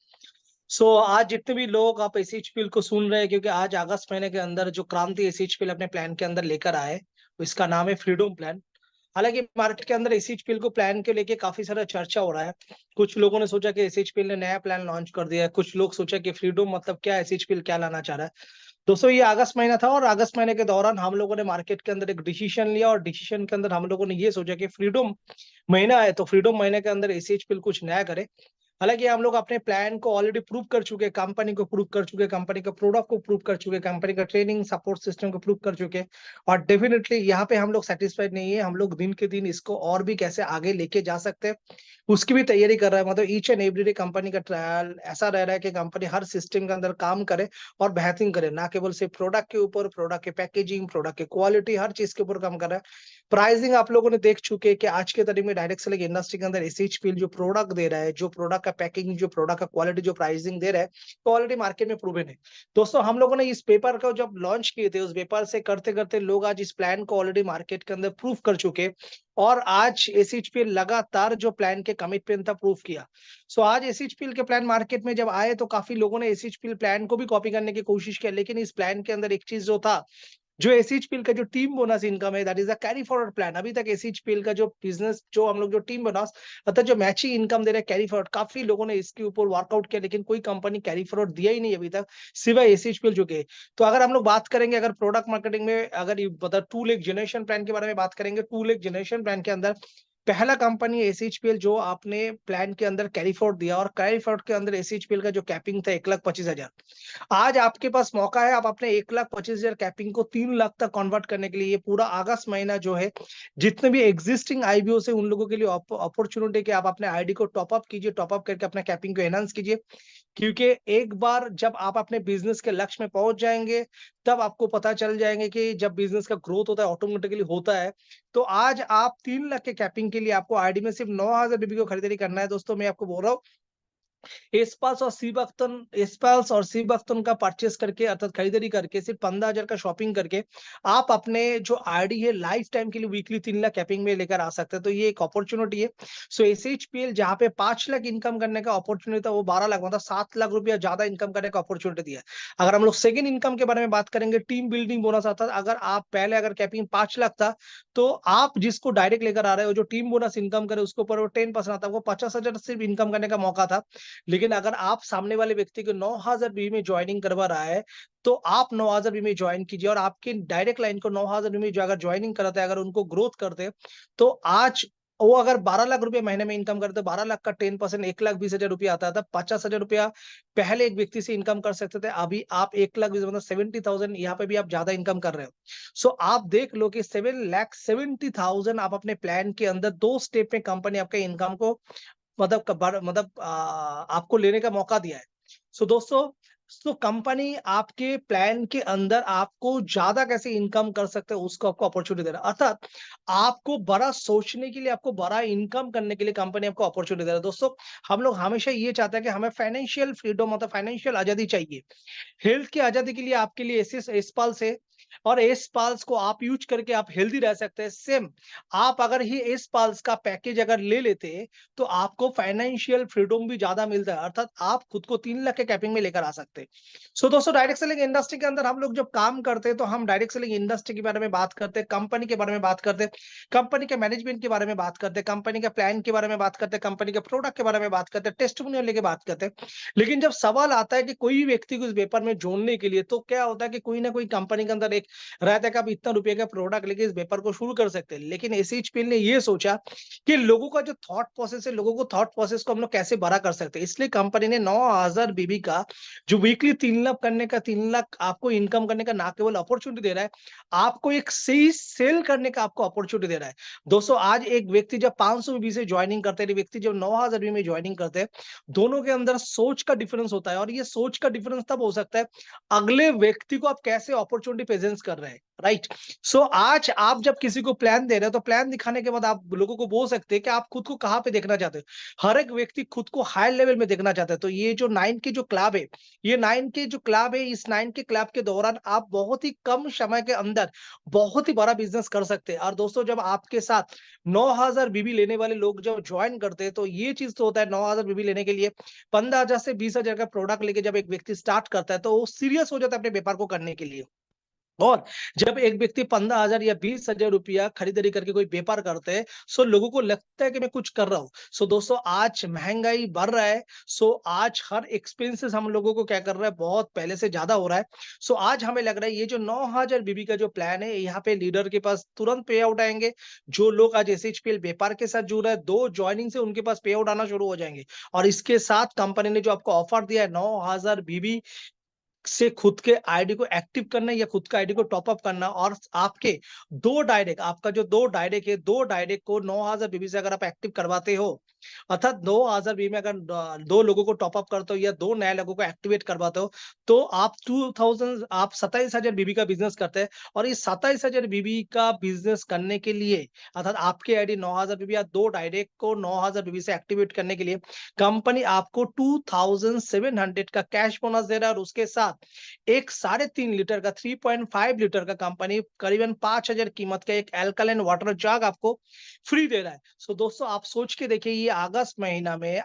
आज जितने भी लोग आप एसएचपीएल को सुन रहे हैं, क्योंकि आज अगस्त महीने के अंदर जो क्रांति एसएचपीएल अपने प्लान के अंदर लेकर आए, इसका नाम है फ्रीडम प्लान। हालांकि मार्केट के अंदर एसएचपीएल को प्लान के लेके काफी सारा चर्चा हो रहा है। कुछ लोगों ने सोचा कि एसएचपीएल ने नया प्लान लॉन्च कर दिया है, कुछ लोग सोचा कि फ्रीडम मतलब क्या, एसएचपीएल क्या लाना चाह रहा है। दोस्तों ये अगस्त महीना था और अगस्त महीने के दौरान हम लोगों ने मार्केट के अंदर एक डिसीजन लिया और डिसीजन के अंदर हम लोगों ने ये सोचा कि फ्रीडम महीना है तो फ्रीडम महीने के अंदर एसएचपीएल कुछ नया करे। हालांकि हम लोग अपने प्लान को ऑलरेडी प्रूव कर चुके हैं, कंपनी को प्रूव कर चुके हैं, कंपनी के प्रोडक्ट को प्रूव कर चुके हैं, कंपनी का ट्रेनिंग सपोर्ट सिस्टम को प्रूव कर चुके हैं। और डेफिनेटली यहाँ पे हम लोग सेटिस्फाइड नहीं है, हम लोग दिन के दिन इसको और भी कैसे आगे लेके जा सकते हैं उसकी भी तैयारी कर रहा है। मतलब each and every day company का ट्रायल ऐसा रह रहा है कि कंपनी हर सिस्टम के अंदर काम करे और बेहतरीन करे, ना केवल सिर्फ प्रोडक्ट के ऊपर, प्रोडक्ट के पैकेजिंग, प्रोडक्ट के क्वालिटी, हर चीज के ऊपर काम कर रहा है। प्राइसिंग आप लोगों ने देख चुके हैं कि आज के तारीख में डायरेक्ट सेलिंग इंडस्ट्री के अंदर एसएचपीएल जो प्रोडक्ट दे रहा है, जो प्रोडक्ट का पैकिंग, जो प्रोडक्ट का क्वालिटी, जो प्राइसिंग दे रहा है, तो ऑलरेडी मार्केट में प्रूवन है। दोस्तों हम लोगों ने इस पेपर को जब लॉन्च किए थे, उस पेपर से करते करते लोग आज इस प्लान को ऑलरेडी मार्केट के अंदर प्रूव कर चुके हैं और आज एसएचपीएल लगातार जो प्लान के कमिटमेंट था प्रूव किया। सो आज एसएचपीएल के प्लान मार्केट में जब आए तो काफी लोगों ने एसएचपीएल प्लान को भी कॉपी करने की कोशिश किया, लेकिन इस प्लान के अंदर एक चीज जो था, जो एसएचपीएल का जो टीम बोनस इनकम है, that is a carry forward plan. अभी तक एसएचपीएल का जो बिजनेस, जो हम लोग जो टीम बोनस अर्थात जो मैचिंग इनकम दे रहे हैं कैरी फॉरवर्ड, काफी लोगों ने इसके ऊपर वर्कआउट किया, लेकिन कोई कंपनी कैरी फॉरवर्ड दिया ही नहीं अभी तक सिवाय एसएचपीएल जो के। तो अगर हम लोग बात करेंगे, अगर प्रोडक्ट मार्केटिंग में अगर मतलब 2 लाख जनरेशन प्लान के बारे में बात करेंगे, 2 लाख जनरेशन प्लान के अंदर पहला कंपनी एसएचपीएल जो आपने प्लान के अंदर कैरी फॉरवर्ड दिया, और कैरी फॉरवर्ड के अंदर एसएचपीएल का जो कैपिंग था 1,25,000। आज आपके पास मौका है, आप अपने 1,25,000 कैपिंग को 3 लाख तक कन्वर्ट करने के लिए ये पूरा अगस्त महीना जो है, जितने भी एग्जिस्टिंग आईबीओ से उन लोगों के लिए अपॉर्चुनिटी कि आप अपने आईडी को टॉप अप कीजिए, टॉप अप करके अपना कैपिंग को एनहांस कीजिए। क्योंकि एक बार जब आप अपने बिजनेस के लक्ष्य में पहुंच जाएंगे, तब आपको पता चल जाएंगे कि जब बिजनेस का ग्रोथ होता है ऑटोमेटिकली होता है। तो आज आप 3 लाख के कैपिंग के लिए आपको आईडी में सिर्फ 9,000 बीबी को खरीदारी करना है। दोस्तों मैं आपको बोल रहा हूँ, एसपाल्स और सी बख्तन का परचेस करके अर्थात खरीदारी करके सिर्फ 15,000 का शॉपिंग करके आप अपने जो आईडी है लाइफ टाइम के लिए वीकली 3 लाख कैपिंग में लेकर आ सकते हैं। तो ये एक अपॉर्चुनिटी है। सो एसएचपीएल जहाँ पे 5 लाख इनकम करने का अपॉर्चुनिटी था, वो 12 लाख मतलब 7 लाख रुपया ज्यादा इनकम करने का अपॉर्चुनिटी दिया है। अगर हम लोग सेकंड इनकम के बारे में बात करेंगे, टीम बिल्डिंग बोनस आता था। अगर आप पहले अगर कैपिंग 5 लाख था, तो आप जिसको डायरेक्ट लेकर आ रहे हो, जो टीम बोनस इनकम करे उसके ऊपर वो 10% आता है, वो 50,000 सिर्फ इनकम करने का मौका था। लेकिन अगर आप सामने वाले व्यक्ति को 9,000 बी में ज्वाइनिंग करवा रहा है, तो आप 9,000 बी में ज्वाइन कीजिए और आपके डायरेक्ट लाइन को 9,000 बी में जो अगर ज्वाइनिंग कराते हैं, अगर उनको ग्रोथ करते हैं, तो आज वो अगर 12 लाख रुपए महीने में इनकम करते, 12 लाख का 10% 1,20,000 रुपया आता था। 50,000 रुपया पहले एक व्यक्ति से इनकम कर सकते थे, अभी आप 1,20,000 मतलब 70,000 यहाँ पे भी आप ज्यादा इनकम कर रहे हो। सो आप देख लो कि 7,70,000 आप अपने प्लान के अंदर 2 स्टेप में कंपनी आपके इनकम को आपको लेने का मौका दिया है। सो दोस्तों, तो कंपनी आपके प्लान के अंदर आपको ज्यादा कैसे इनकम कर सकते हैं उसको आपको अपॉर्चुनिटी दे रहा है। अर्थात आपको बड़ा सोचने के लिए, आपको बड़ा इनकम करने के लिए कंपनी आपको अपॉर्चुनिटी दे रहा है। दोस्तों हम लोग हमेशा ये चाहते हैं कि हमें फाइनेंशियल फ्रीडम मतलब फाइनेंशियल आजादी चाहिए। हेल्थ की आजादी के लिए आपके लिए एसिस एसपाल्स है, और एसपाल्स को आप यूज करके आप हेल्दी रह सकते हैं। सेम आप अगर ही एसपाल्स का पैकेज अगर ले लेते, तो आपको फाइनेंशियल फ्रीडम भी ज्यादा मिलता है, अर्थात आप खुद को 3 लाख के कैपिंग में लेकर आ सकते हैं। सो दोस्तों, डायरेक्ट सेलिंग इंडस्ट्री के अंदर हम लोग जब काम करते हैं, तो हम डायरेक्ट सेलिंग इंडस्ट्री के बारे में बात करते हैं, कंपनी के बारे में बात करते हैं, कंपनी के मैनेजमेंट के बारे में बात करते हैं, कंपनी के प्लान के बारे में बात करते हैं, कंपनी के प्रोडक्ट के बारे में बात करते हैं, टेस्टिमोनियल लेके बात करते हैं। लेकिन जब सवाल आता है कि कोई व्यक्ति को इस व्यापार में जोड़ने के लिए, तो क्या होता है कि कोई ना कोई कंपनी के अंदर एक रहता है कि आप इतना रुपए का प्रोडक्ट लेके इस व्यापार को शुरू कर सकते हैं। लेकिन एसएचपीएल ने ये सोचा कि लोगों का जो थॉट प्रोसेस है, लोगों को थॉट प्रोसेस को हम लोग कैसे बड़ा कर सकते हैं। इसलिए कंपनी ने 9,000 बीबी का जो वीकली 3 लाख करने का, 3 लाख आपको इनकम करने का ना केवल अपॉर्चुनिटी दे रहा है, आपको एक सही सेल करने का आपको अपॉर्चुनिटी दे रहा है। दोस्तों आज एक व्यक्ति जब 500 बीबी से ज्वाइनिंग करते हैं, व्यक्ति जब 9,000 बीबी में ज्वाइनिंग करते हैं, दोनों के अंदर सोच का डिफरेंस होता है। और ये सोच का डिफरेंस तब हो सकता है अगले व्यक्ति को आप कैसे अपॉर्चुनिटी प्रेजेंट कर रहे हैं, राइट। सो आज आप जब किसी को प्लान दे रहे हो, तो प्लान दिखाने के बाद आप लोगों को बोल सकते हैं कि आप खुद को कहां पे देखना चाहते हो। हर एक व्यक्ति खुद को हाई लेवल में देखना चाहता है। तो ये जो 9 के जो क्लब है, ये 9 के जो क्लब है, इस 9 के क्लब के दौरान आप बहुत ही कम समय के अंदर बहुत ही बड़ा बिजनेस कर सकते हैं। और दोस्तों जब आपके साथ 9,000 बीबी लेने वाले लोग जब ज्वाइन करते हैं, तो ये चीज तो होता है, 9,000 बीबी लेने के लिए 15,000 से 20,000 का प्रोडक्ट लेके जब एक व्यक्ति स्टार्ट करता है, तो वो सीरियस हो जाता है अपने व्यापार को करने के लिए। और जब एक व्यक्ति 15,000 या 20,000 रुपया खरीदारी करके कोई व्यापार करते हैं, सो लोगों को लगता है कि मैं कुछ कर रहा हूँ। सो दोस्तों आज महँगाई बढ़ रहा है, सो आज हर एक्सपेंसेस हम लोगों को क्या कर रहा है, बहुत पहले से ज़्यादा हो रहा है। सो आज हमें लग रहा है ये जो 9,000 बीबी का जो प्लान है, यहाँ पे लीडर के पास तुरंत पे आउट आएँगे। जो लोग आज एसएचपीएल व्यापार के साथ जुड़ रहे हैं, 2 जॉइनिंग से उनके पास पे आउट आना शुरू हो जाएँगे। और इसके साथ कंपनी ने जो आपको ऑफर दिया है 9,000 बीबी से खुद के आईडी को एक्टिव करना या खुद का आईडी को टॉप अप करना और आपके 2 डायरेक्ट आपका जो 2 डायरेक्ट है, 2 डायरेक्ट को 9,000 बीबी से अगर आप एक्टिव करवाते हो, अर्थात 9,000 बीबी में अगर 2 लोगों को टॉप अप करते हो या 2 नए लोगों को एक्टिवेट करवाते हो, तो आप 27,000 बीबी का बिज़नेस करते हैं और इस 27,000 बीबी का बिज़नेस करने के लिए अर्थात आपकी आईडी 9,000 बीबी या 2 डायरेक्ट को 9,000 बीबी से एक्टिवेट करने के लिए कंपनी आपको 2,700 का कैश बोनस दे रहा है और उसके साथ एक 3.5 लीटर का 3.5 लीटर का कंपनी करीबन 5,000 कीमत का एक अल्कलाइन वाटर जग आपको फ्री दे रहा है। सो दोस्तों आप सोच के देखिए ये अगस्त महीना में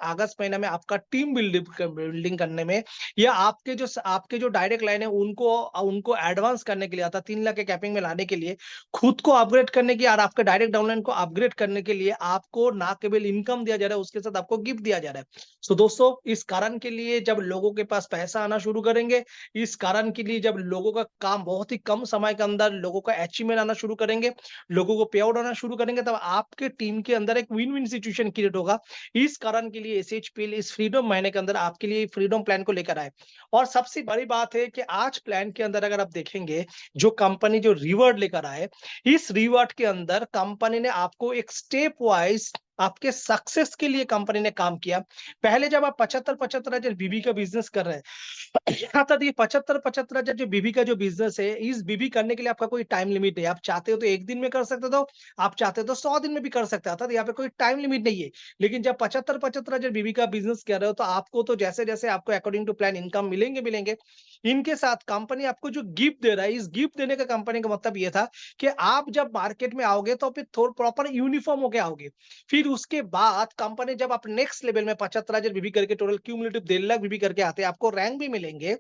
आपका टीम बिल्डिंग करने में या आपके जो डायरेक्ट लाइन है उनको एडवांस करने के लिए आता 3 लाख के कैपिंग में लाने के लिए खुद को अपग्रेड करने की और आपके डायरेक्ट डाउनलाइन को अपग्रेड करने के लिए आपको ना केवल इनकम दिया जा रहा है उसके साथ आपको गिफ्ट दिया जा रहा है। सो दोस्तों इस कारण के लिए जब लोगों के पास पैसा आना शुरू करेंगे, इस कारण के लिए जब लोगों का काम बहुत ही कम समय के अंदर लोगों का अचीवमेंट आना शुरू करेंगे, लोगों को पे आउट आना शुरू करेंगे, तब आपके टीम के अंदर एक विन-विन सिचुएशन क्रिएट होगा। इस कारण के लिए एसएचपीएल इस फ्रीडम महीने के अंदर आपके लिए फ्रीडम प्लान को लेकर आए। और सबसे बड़ी बात है कि आज प्लान के अंदर अगर आप देखेंगे, जो कंपनी जो रिवॉर्ड लेकर आए, इस रिवॉर्ड के अंदर कंपनी ने आपको एक स्टेप वाइज़ आपके सक्सेस के लिए कंपनी ने काम किया। पहले जब आप 75-75 हज़ार बीबी का बिज़नेस कर रहे हैं, अर्थात ये 75-75 हज़ार जो बीबी का जो बिज़नेस है, इस बीबी करने के लिए आपका कोई टाइम लिमिट नहीं है। आप चाहते हो तो 1 दिन में कर सकते हो, आप चाहते हो तो 100 दिन में भी कर सकते हो, अर्थात यहाँ पे कोई टाइम लिमिट नहीं है। लेकिन जब 75-75 हज़ार बीबी का बिज़नेस कर रहे हो, तो आपको तो जैसे-जैसे आपको अकॉर्डिंग टू प्लान इनकम मिलेंगे। इनके साथ कंपनी आपको जो गिफ्ट दे रहा है, इस गिफ्ट देने का कंपनी का मतलब ये था कि आप जब मार्केट में आओगे, तो फिर थोड़ा प्रॉपर यूनिफ़ॉर्म होके आओगे। फिर उसके बाद कंपनी जब आप नेक्स्ट लेवल में 75,000 बीबी करके टोटल क्यूमुलेटिव 1.5 लाख बीबी करके आते हैं, आपको रैंक भी मिलेंगे।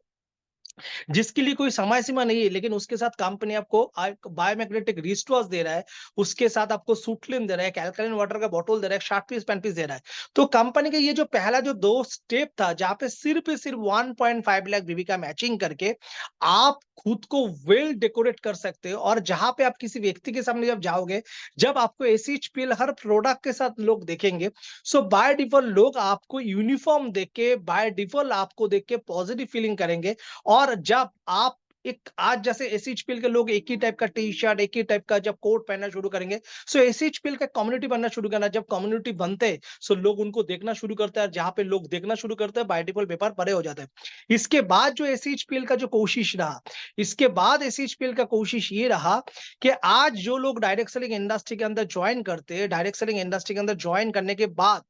जिसके लिए कोई समय सीमा नहीं है, लेकिन उसके साथ कंपनी आपको बायोमैग्नेटिक रिस्ट वॉच दे रहा है, उसके साथ आपको सूटलिन दे रहा है, एक अल्कलाइन वाटर का बॉटल दे रहा है, शार्ट पीस, पेन पीस दे रहा है। तो कंपनी का ये जो पहला जो 2 स्टेप था, जहाँ पे सिर्फ 1.5 लाख बीबी का मैचिंग करके आप खुद को वेल डेकोरेट कर सकते हो और जहाँ पे आप किसी व्यक्ति के सामने जब जाओगे, जब आपको एसएचपीएल हर प्रोडक्ट के साथ लोग देखेंगे, सो बाय डिफ़ॉल्ट लोग आपको यूनिफ़ॉर्म देख के, बाय डिफ़ॉल्ट आपको देख के पॉजिटिव फीलिंग करेंगे और जब आप एक आज जैसे एसएचपीएल के लोग एक ही टाइप का टी-शर्ट, एक ही टाइप का जब कोट पहनना शुरू करेंगे, सो एसएचपीएल का कम्युनिटी बनना शुरू करना, जब कम्युनिटी बनते हैं, सो लोग उनको देखना शुरू करते हैं और जहाँ पे लोग देखना शुरू करते हैं, बाय डिफ़ॉल्ट व्यापार बड़े हो जाते हैं। इसके बाद जो एसएचपीएल का जो कोशिश रहा, इसके बाद एसएचपीएल का कोशिश ये रहा कि आज जो लोग डायरेक्ट सेलिंग इंडस्ट्री के अंदर जॉइन करते हैं, डायरेक्ट सेलिंग इंडस्ट्री के अंदर जॉइन करने के बाद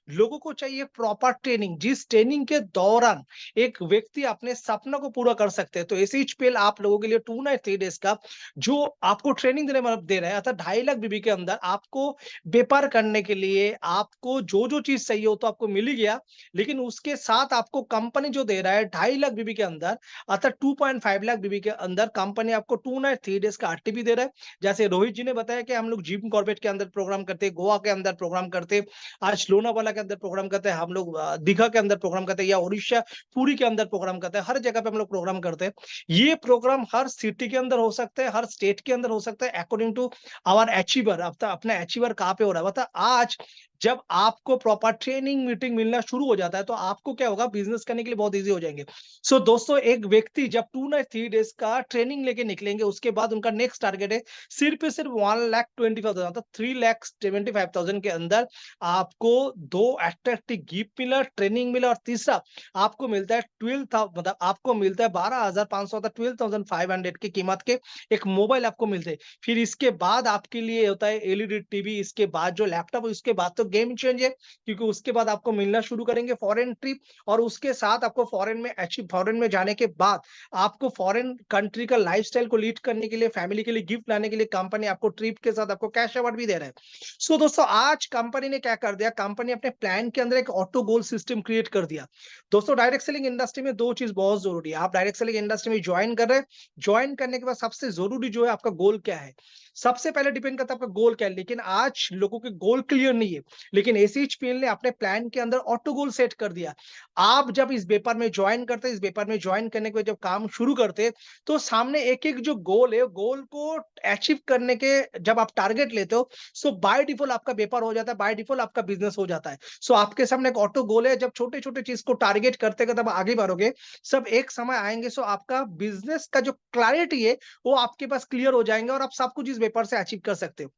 लोगों को चाहिए प्रॉपर ट्रेनिंग, जिस ट्रेनिंग के दौरान एक व्यक्ति अपने सपनों को पूरा कर सकते हैं। तो एसएचपीएल आप लोगों के लिए 2 नाइट 3 डेज़ का जो आपको ट्रेनिंग देने मतलब दे रहा है, अर्थात 2.5 लाख बीबी के अंदर आपको व्यापार करने के लिए आपको जो-जो चीज़ चाहिए वो तो आपको मिल ही गया, लेकिन उसके साथ आपको कंपनी जो दे रहा है 2.5 लाख बीबी के अंदर, अर्थात 2.5 लाख बीबी के अंदर कंपनी आपको 2 नाइट 3 डेज़ का आरटीपी दे रहा है। जैसे रोहित जी ने बताया कि हम लोग जिम कॉर्बेट के अंदर प्रोग्राम करते हैं, गोवा के अंदर प्रोग्राम करते हैं, आज लोनावाला के अंदर प्रोग्राम करते हैं, हम लोग दीघा के अंदर प्रोग्राम करते हैं या उड़ीसा, पुरी के अंदर प्रोग्राम करते हैं, हर जगह पे हम लोग प्रोग्राम करते हैं। ये प्रोग्राम हर सिटी के अंदर हो सकते हैं, हर स्टेट के अंदर हो सकता है अकॉर्डिंग टू आवर अचीवर। अपना अचीवर कहाँ पे हो रहा है, मतलब आज जब आपको प्रॉपर ट्रेनिंग मीटिंग मिलना शुरू हो जाता है, तो आपको क्या होगा बिज़नेस करने के लिए बहुत ईज़ी हो जाएँगे। सो दोस्तों एक व्यक्ति जब 2 नाइट 3 डेज़ का ट्रेनिंग लेके निकलेंगे, उसके बाद उनका नेक्स्ट टारगेट है सिर्फ 1,25,000 मतलब 3,75,000 के अंदर आपको 2 अट्रैक्टिव गिफ्ट मिला, ट्रेनिंग मिला और तीसरा आपको मिलता है 12,500 अर्थात 12,500 की कीमत के एक मोबाइल आपको मिलते हैं। फिर इसके बाद आपके लिए होता है एलईडी टीवी, इसके बाद जो लैपटॉप, इसके बाद तो गेम चेंज है, क्योंकि उसके बाद आपको मिलना शुरू करेंगे फॉरेन ट्रिप, और उसके साथ आपको फॉरेन में जाने के बाद आपको फॉरेन कंट्री का लाइफस्टाइल को लीड करने के लिए, फैमिली के लिए गिफ्ट लाने के लिए कंपनी आपको ट्रिप के साथ आपको कैश अवार्ड भी दे रहा है। सो दोस्तों, आज कंपनी ने क्या कर दिया, कंपनी अपने प्लान के अंदर एक ऑटो गोल सिस्टम क्रिएट कर दिया। दोस्तों, डायरेक्ट सेलिंग इंडस्ट्री में दो चीज बहुत जरूरी है। आप डायरेक्ट सेलिंग इंडस्ट्री में ज्वाइन कर रहे हैं, ज्वाइन करने के बाद सबसे जरूरी जो है आपका गोल क्या है। सबसे पहले डिपेंड करता है आपका गोल क्या है, लेकिन आज लोगों के गोल क्लियर नहीं है। लेकिन एसीएचपीएल ने अपने प्लान के अंदर ऑटो गोल सेट कर दिया। आप जब इस व्यापार में ज्वाइन करते हैं, इस व्यापार में ज्वाइन करने के बाद जब काम शुरू करते हैं, तो सामने एक एक जो गोल है, गोल को अचीव करने के जब आप टारगेट लेते हो, सो बाय डिफॉल्ट आपका व्यापार हो जाता है, बाय डिफॉल्ट आपका बिजनेस हो जाता है। सो आपके सामने एक ऑटो गोल है, जब छोटे छोटे चीज को टारगेट करते तब आगे बढ़ोगे, सब एक समय आएंगे, सो आपका बिजनेस का जो क्लैरिटी है वो आपके पास क्लियर हो जाएंगे, और आप सब कुछ इस व्यापार से अचीव कर सकते हो।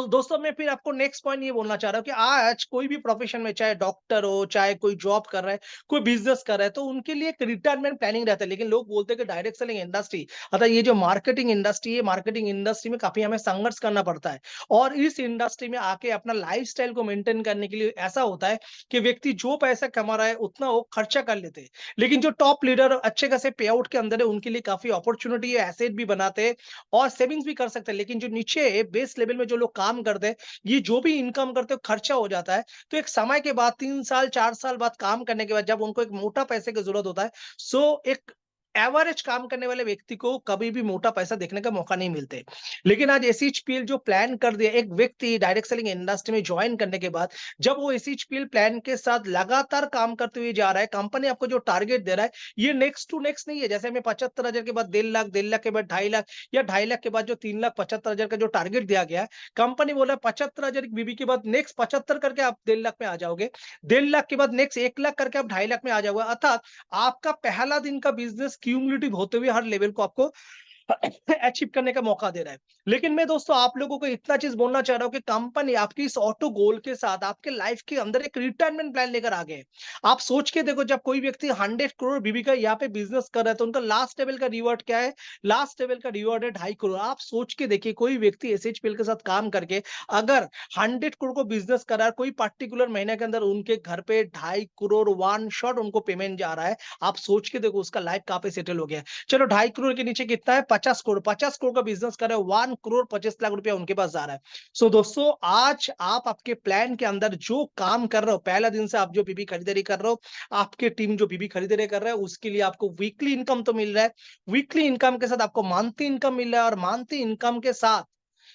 दोस्तों, मैं फिर आपको नेक्स्ट पॉइंट ये बोलना चाह रहा हूँ कि आज कोई भी प्रोफेशन में, चाहे डॉक्टर हो, चाहे कोई जॉब कर रहा है, कोई बिजनेस कर रहा है, तो उनके लिए एक रिटायरमेंट प्लानिंग रहता है। लेकिन लोग बोलते हैं कि डायरेक्ट सेलिंग इंडस्ट्री, अर्थात ये जो मार्केटिंग इंडस्ट्री है, मार्केटिंग इंडस्ट्री में काफी हमें संघर्ष करना पड़ता है, और इस इंडस्ट्री में आके अपना लाइफ को मेंटेन करने के लिए ऐसा होता है कि व्यक्ति जो पैसा कमा रहा है उतना वो खर्चा कर लेते हैं। लेकिन जो टॉप लीडर अच्छे खासे पे आउट के अंदर है, उनके लिए काफी अपॉर्चुनिटी है, एसेट भी बनाते हैं और सेविंग्स भी कर सकते हैं। लेकिन जो नीचे बेस लेवल में जो लोग काम करते हैं, ये जो भी इनकम करते हैं खर्चा हो जाता है। तो एक समय के बाद 3 साल 4 साल बाद काम करने के बाद जब उनको एक मोटा पैसे की जरूरत होता है, सो एक एवरेज काम करने वाले व्यक्ति को कभी भी मोटा पैसा देखने का मौका नहीं मिलते। लेकिन आज एसएचपीएल जो प्लान कर दिया, एक व्यक्ति डायरेक्ट सेलिंग इंडस्ट्री में ज्वाइन करने के बाद जब वो एसएचपीएल प्लान के साथ लगातार काम करते हुए जा रहा है, कंपनी आपको जो टारगेट दे रहा है, ये नेक्स्ट टू नेक्स्ट नहीं है। जैसे हमें 75,000 के बाद 1.5 लाख, 1.5 लाख के बाद 2.5 लाख, या 2.5 लाख के बाद जो 3,75,000 का जो टारगेट दिया गया है, कंपनी बोला 75,000 की बीबी के बाद नेक्स्ट 75 करके आप 1.5 लाख में आ जाओगे, 1.5 लाख के बाद नेक्स्ट 1 लाख करके आप 2.5 लाख में आ जाओगे। अर्थात आपका पहला दिन का बिजनेस क्यूमुलेटिव होते हुए हर लेवल को आपको अचीव करने का मौका दे रहा है। लेकिन मैं दोस्तों आप लोगों को इतना चीज बोलना चाह रहा हूं कि कंपनी आपकी इस ऑटो गोल के साथ आपके लाइफ के अंदर एक रिटायरमेंट प्लान लेकर आ गए। आप सोच के देखो, जब कोई व्यक्ति 100 करोड़ बीबी का यहाँ पे बिजनेस कर रहा है, तो उनका लास्ट लेवल का रिवॉर्ड क्या है? लास्ट लेवल का रिवॉर्ड है 2.5 करोड़। आप सोच के देखिए, कोई व्यक्ति एसएचपीएल के साथ काम करके अगर 100 करोड़ को बिजनेस कर रहा है, कोई पर्टिकुलर महीने के अंदर उनके घर पे 2.5 करोड़ वन शॉट उनको पेमेंट जा रहा है, आप सोच के देखो उसका लाइफ कहाँ पे सेटल हो गया है। चलो 2.5 करोड़ के नीचे कितना है? 50 करोड़। 50 करोड़ का बिजनेस कर रहे हो, 1 करोड़ 25 लाख रुपया उनके पास जा रहा है। दोस्तों, आज आप आपके प्लान के अंदर जो काम कर रहे हो, पहला दिन से आप जो बीबी खरीदारी कर रहे हो, आपके टीम जो बीबी खरीदारी कर रहा है, उसके लिए आपको वीकली इनकम तो मिल रहा है। वीकली इनकम के साथ आपको मंथली इनकम मिल रहा है, और मंथली इनकम के साथ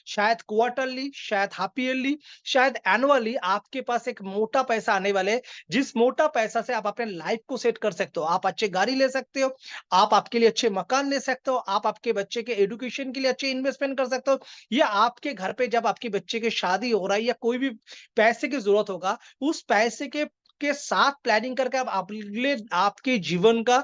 शायद क्वार्टरली, शायद हाफ ईयरली, शायद एनुअली आपके पास एक मोटा पैसा आने वाले है, जिस मोटा पैसा से आप अपने लाइफ को सेट कर सकते हो। आप अच्छे गाड़ी ले सकते हो, आप आपके लिए अच्छे मकान ले सकते हो, आप आपके बच्चे के एजुकेशन के लिए अच्छे इन्वेस्टमेंट कर सकते हो, या आपके घर पे जब आपके बच्चे की शादी हो रहा है या कोई भी पैसे की जरूरत होगा, उस पैसे के साथ प्लानिंग करके आप अगले आपके जीवन का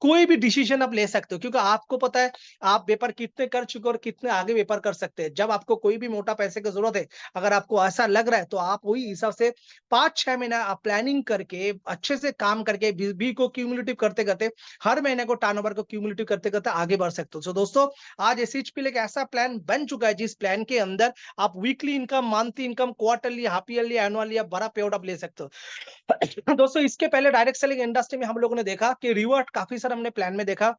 कोई भी डिसीजन आप ले सकते हो, क्योंकि आपको पता है आप व्यापार कितने कर चुके हो और कितने आगे व्यापार कर सकते हैं। जब आपको कोई भी मोटा पैसे की जरूरत है, अगर आपको ऐसा लग रहा है, तो आप वही हिसाब से 5-6 महीना आप प्लानिंग करके अच्छे से काम करके बी को क्यूमुलेटिव करते करते हर महीने को टर्नओवर को क्यूमुलेटिव करते करते आगे बढ़ सकते हो। दोस्तों, आज एसएचपीएल एक ऐसा प्लान बन चुका है, जिस प्लान के अंदर आप weekly income, monthly income, quarterly, half yearly, annually या बड़ा पे आउट आप ले सकते हो। दोस्तों, इसके पहले डायरेक्ट सेलिंग इंडस्ट्री में हम लोगों ने देखा कि रिवॉर्ड काफी सारा हमने प्लान में देखा।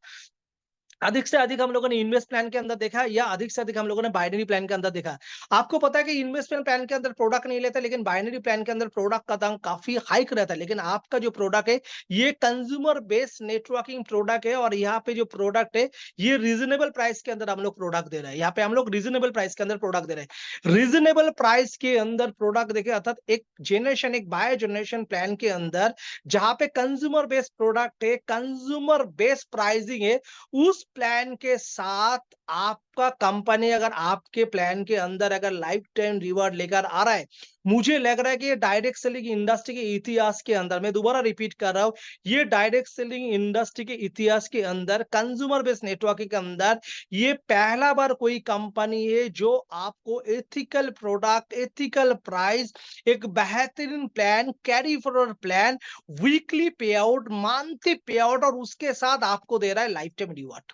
अधिक से अधिक हम लोगों ने इन्वेस्ट प्लान के अंदर देखा, या अधिक से अधिक हम लोगों ने बाइनरी प्लान के अंदर देखा। आपको पता है कि इन्वेस्टमेंट प्लान के अंदर प्रोडक्ट नहीं लेते, लेकिन बाइनरी प्लान के अंदर प्रोडक्ट का दाम काफी हाइक रहता है। लेकिन आपका जो प्रोडक्ट है, ये कंज्यूमर बेस्ड नेटवर्किंग प्रोडक्ट है, और यहाँ पे जो प्रोडक्ट है, ये रीजनेबल प्राइस के अंदर हम लोग प्रोडक्ट दे रहे हैं। यहाँ पे हम लोग रीजनेबल प्राइस के अंदर प्रोडक्ट दे रहे हैं। रीजनेबल प्राइस के अंदर प्रोडक्ट देखे, अर्थात एक जनरेशन, एक बाय जनरेशन प्लान के अंदर जहां पे कंज्यूमर बेस्ड प्रोडक्ट है, कंज्यूमर बेस्ड प्राइसिंग है, उस प्लान के साथ आपका कंपनी अगर आपके प्लान के अंदर अगर लाइफ टाइम रिवॉर्ड लेकर आ रहा है, मुझे लग रहा है कि ये डायरेक्ट सेलिंग इंडस्ट्री के इतिहास के अंदर, मैं दोबारा रिपीट कर रहा हूं, ये डायरेक्ट सेलिंग इंडस्ट्री के इतिहास के अंदर, कंज्यूमर बेस्ड नेटवर्किंग के अंदर, ये पहला बार कोई कंपनी है जो आपको एथिकल प्रोडक्ट, एथिकल प्राइस, एक बेहतरीन plan, carry forward plan, weekly पे आउट, मंथली पे आउट, और उसके साथ आपको दे रहा है लाइफ टाइम रिवॉर्ड।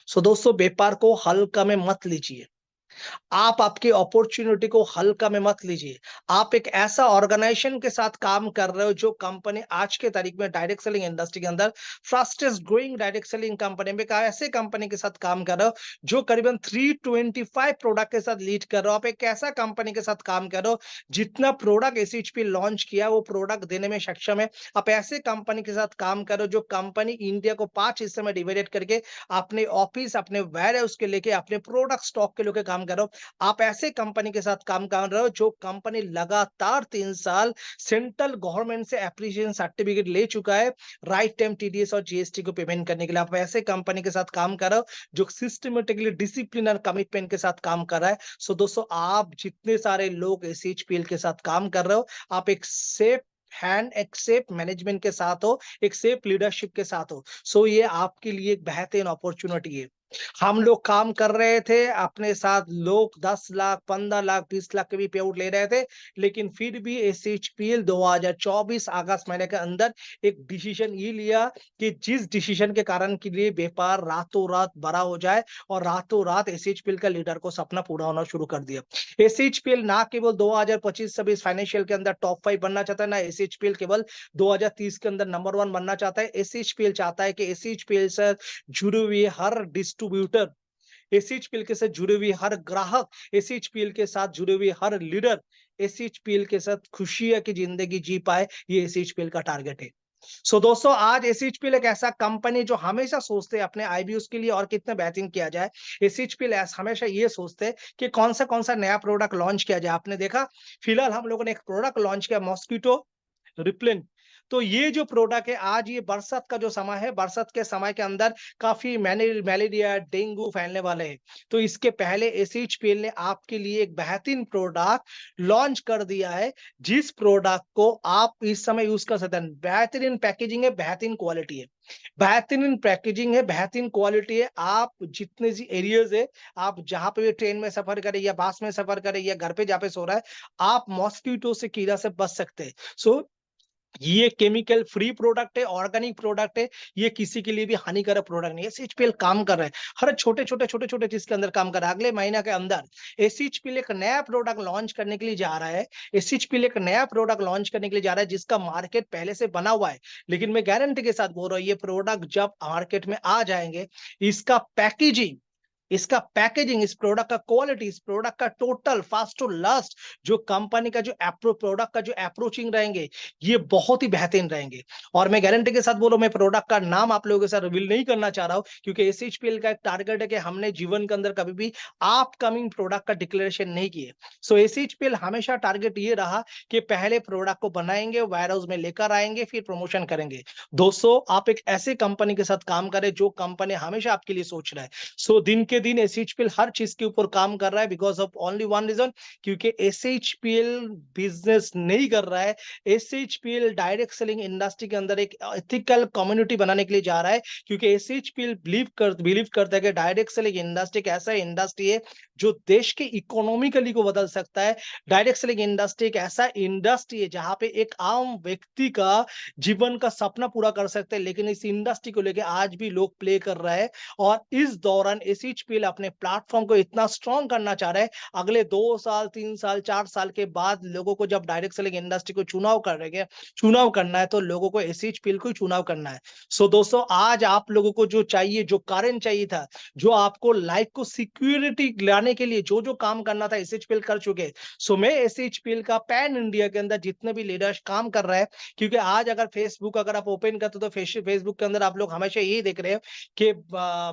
दोस्तों, व्यापार को हल्का में मत लीजिए। आप आपकी अपॉर्चुनिटी को हल्का में मत लीजिए। आप एक ऐसा ऑर्गेनाइजेशन के साथ काम कर रहे हो जो कंपनी आज के तारीख में डायरेक्ट सेलिंग इंडस्ट्री के अंदर fastest growing direct selling company में का ऐसे कंपनी के साथ काम कर रहे हो जो करीबन 325 प्रोडक्ट के साथ लीड कर रहे हो। आप एक ऐसा कंपनी के साथ काम कर रहे हो जितना प्रोडक्ट एसएचपी लॉन्च किया वो प्रोडक्ट देने में सक्षम है। आप ऐसे कंपनी के साथ काम कर रहे हो जो कंपनी इंडिया को 5 हिस्से में डिवाइडेड करके अपने ऑफिस, अपने वेयरहाउस के लेके, अपने प्रोडक्ट स्टॉक के लेके काम कर रहे हो। आप ऐसे कंपनी के साथ काम कर रहे हो जो कंपनी लगातार 3 साल सेंट्रल गवर्नमेंट से एप्रिसिएशन सर्टिफिकेट ले चुका है, राइट टाइम टीडीएस और जीएसटी को पेमेंट करने के लिए। आप ऐसे कंपनी के साथ काम कर रहे हो जो सिस्टमेटिकली डिसिप्लिन और कमिटमेंट के साथ काम कर रहा है। सो दोस्तों, आप जितने सारे लोग एसएचपीएल के साथ काम कर रहे हो, आप एक सेफ हैंड, एक सेफ मैनेजमेंट के साथ हो, एक सेफ लीडरशिप के साथ हो। सो ये आपके लिए एक बेहतरीन अपॉर्चुनिटी है। हम लोग काम कर रहे थे, अपने साथ लोग 10 लाख, 15 लाख, 20 लाख के भी पे आउट ले रहे थे, लेकिन फिर भी एसएचपीएल 2024 अगस्त महीने के अंदर एक डिसीजन ये लिया कि जिस डिसीजन के कारण के लिए व्यापार रातों रात बड़ा हो जाए और रातों रात एसएचपीएल का लीडर को सपना पूरा होना शुरू कर दिया। एसएचपीएल ना केवल 2025-26 फाइनेंशियल के अंदर टॉप 5 बनना चाहता है, ना एसएचपीएल केवल 2030 के अंदर नंबर 1 बनना चाहता है। एसएचपीएल चाहता है कि एसएचपीएल से जुड़ी हुई हर डिस्ट्रीब्यूटर, एसएचपीएल के साथ जुड़े हुए हर ग्राहक, एसएचपीएल के साथ जुड़े हुए हर लीडर एसएचपीएल के साथ खुशियां की जिंदगी जी पाए, ये एसएचपीएल का टारगेट है। सो दोस्तों, आज एसएचपीएल एक ऐसा कंपनी जो हमेशा सोचते हैं अपने आईबीओस के लिए और कितना बेहतरीन किया जाए। एसएचपीएल हमेशा ये सोचते हैं कि कौन सा नया प्रोडक्ट लॉन्च किया जाए। आपने देखा, फिलहाल हम लोगों ने एक प्रोडक्ट लॉन्च किया, मॉस्किटो रिपेलेंट। तो ये जो प्रोडक्ट है, आज ये बरसात का जो समय है, बरसात के समय के अंदर काफी मलेरिया, डेंगू फैलने वाले हैं। तो इसके पहले एसएचपीएल ने आपके लिए एक बेहतरीन प्रोडक्ट लॉन्च कर दिया है, जिस प्रोडक्ट को आप इस समय यूज कर सकते हैं। बेहतरीन पैकेजिंग है, बेहतरीन क्वालिटी है, बेहतरीन पैकेजिंग है, बेहतरीन क्वालिटी है। आप जितने भी एरियाज है, आप जहां पे भी ट्रेन में सफर करें या बस में सफर करें या घर पे जहाँ पे सो रहा है, आप मॉस्किटो से, कीड़ा से बच सकते हैं। सो ये केमिकल फ्री प्रोडक्ट है, ऑर्गेनिक प्रोडक्ट है, ये किसी के लिए भी हानिकारक प्रोडक्ट नहीं है। एसएचपीएल काम कर रहा है, हर छोटे-छोटे चीज के अंदर काम कर रहा है। अगले महीने के अंदर एसएचपीएल एक नया प्रोडक्ट लॉन्च करने के लिए जा रहा है। एसएचपीएल एक नया प्रोडक्ट लॉन्च करने के लिए जा रहा है जिसका मार्केट पहले से बना हुआ है। लेकिन मैं गारंटी के साथ बोल रहा हूँ, ये प्रोडक्ट जब मार्केट में आ जाएंगे, इसका पैकेजिंग, इसका पैकेजिंग, इस प्रोडक्ट का क्वालिटी, इस प्रोडक्ट का टोटल फास्ट टू लास्ट, जो कंपनी का जो प्रोडक्ट का जो अप्रोचिंग रहेंगे, ये बहुत ही बेहतरीन रहेंगे। और मैं गारंटी के साथ बोल रहा हूं, मैं प्रोडक्ट का नाम आप लोगों के साथ रिवील नहीं करना चाह रहा हूं, क्योंकि एसएचपीएल का एक टारगेट है कि हमने जीवन के अंदर कभी भी अपकमिंग प्रोडक्ट का डिक्लेरेशन नहीं किए। सो एसएचपीएल हमेशा टारगेट ये रहा कि पहले प्रोडक्ट को बनाएंगे, वायर हाउस में लेकर आएंगे, फिर प्रमोशन करेंगे। दोस्तों, आप एक ऐसे कंपनी के साथ काम करें जो कंपनी हमेशा आपके लिए सोच रहा है। सो दिन के दिन एसएचपीएल हर चीज के ऊपर काम कर रहा है, because of only one reason, क्योंकि एसएचपीएल बिजनेस नहीं कर रहा है। एसएचपीएल डायरेक्ट सेलिंग इंडस्ट्री के अंदर एक एथिकल कम्युनिटी बनाने के लिए जा रहा है, क्योंकि एसएचपीएल बिलीव करता है कि डायरेक्ट सेलिंग इंडस्ट्री एक ऐसा इंडस्ट्री है जो देश के इकोनॉमिकली को बदल सकता है। डायरेक्ट सेलिंग इंडस्ट्री एक ऐसा इंडस्ट्री है जहां पे एक आम व्यक्ति का जीवन का सपना पूरा कर सकते हैं, लेकिन इस इंडस्ट्री को लेकर आज भी लोग प्ले कर रहे हैं। और इस दौरान एसएचपीएल अपने प्लेटफॉर्म को इतना स्ट्रॉन्ग करना चाह रहा है, अगले 2 साल, 3 साल, 4 साल के बाद लोगों को जब डायरेक्ट सेलिंग इंडस्ट्री को चुनाव करना है, तो लोगों को एसएचपीएल को ही चुनाव करना है। सो दोस्तों, आज आप लोगों को जो चाहिए, जो कारण चाहिए था, जो आपको लाइफ को सिक्योरिटी लाने के लिए जो काम करना था, एसएचपीएल कर चुके। सो मैं एसएचपीएल का पैन इंडिया के अंदर जितने भी लीडर्स काम कर रहे हैं, क्योंकि आज अगर फेसबुक अगर आप ओपन करते हो, तो फेसबुक के अंदर आप लोग हमेशा यही देख रहे हो कि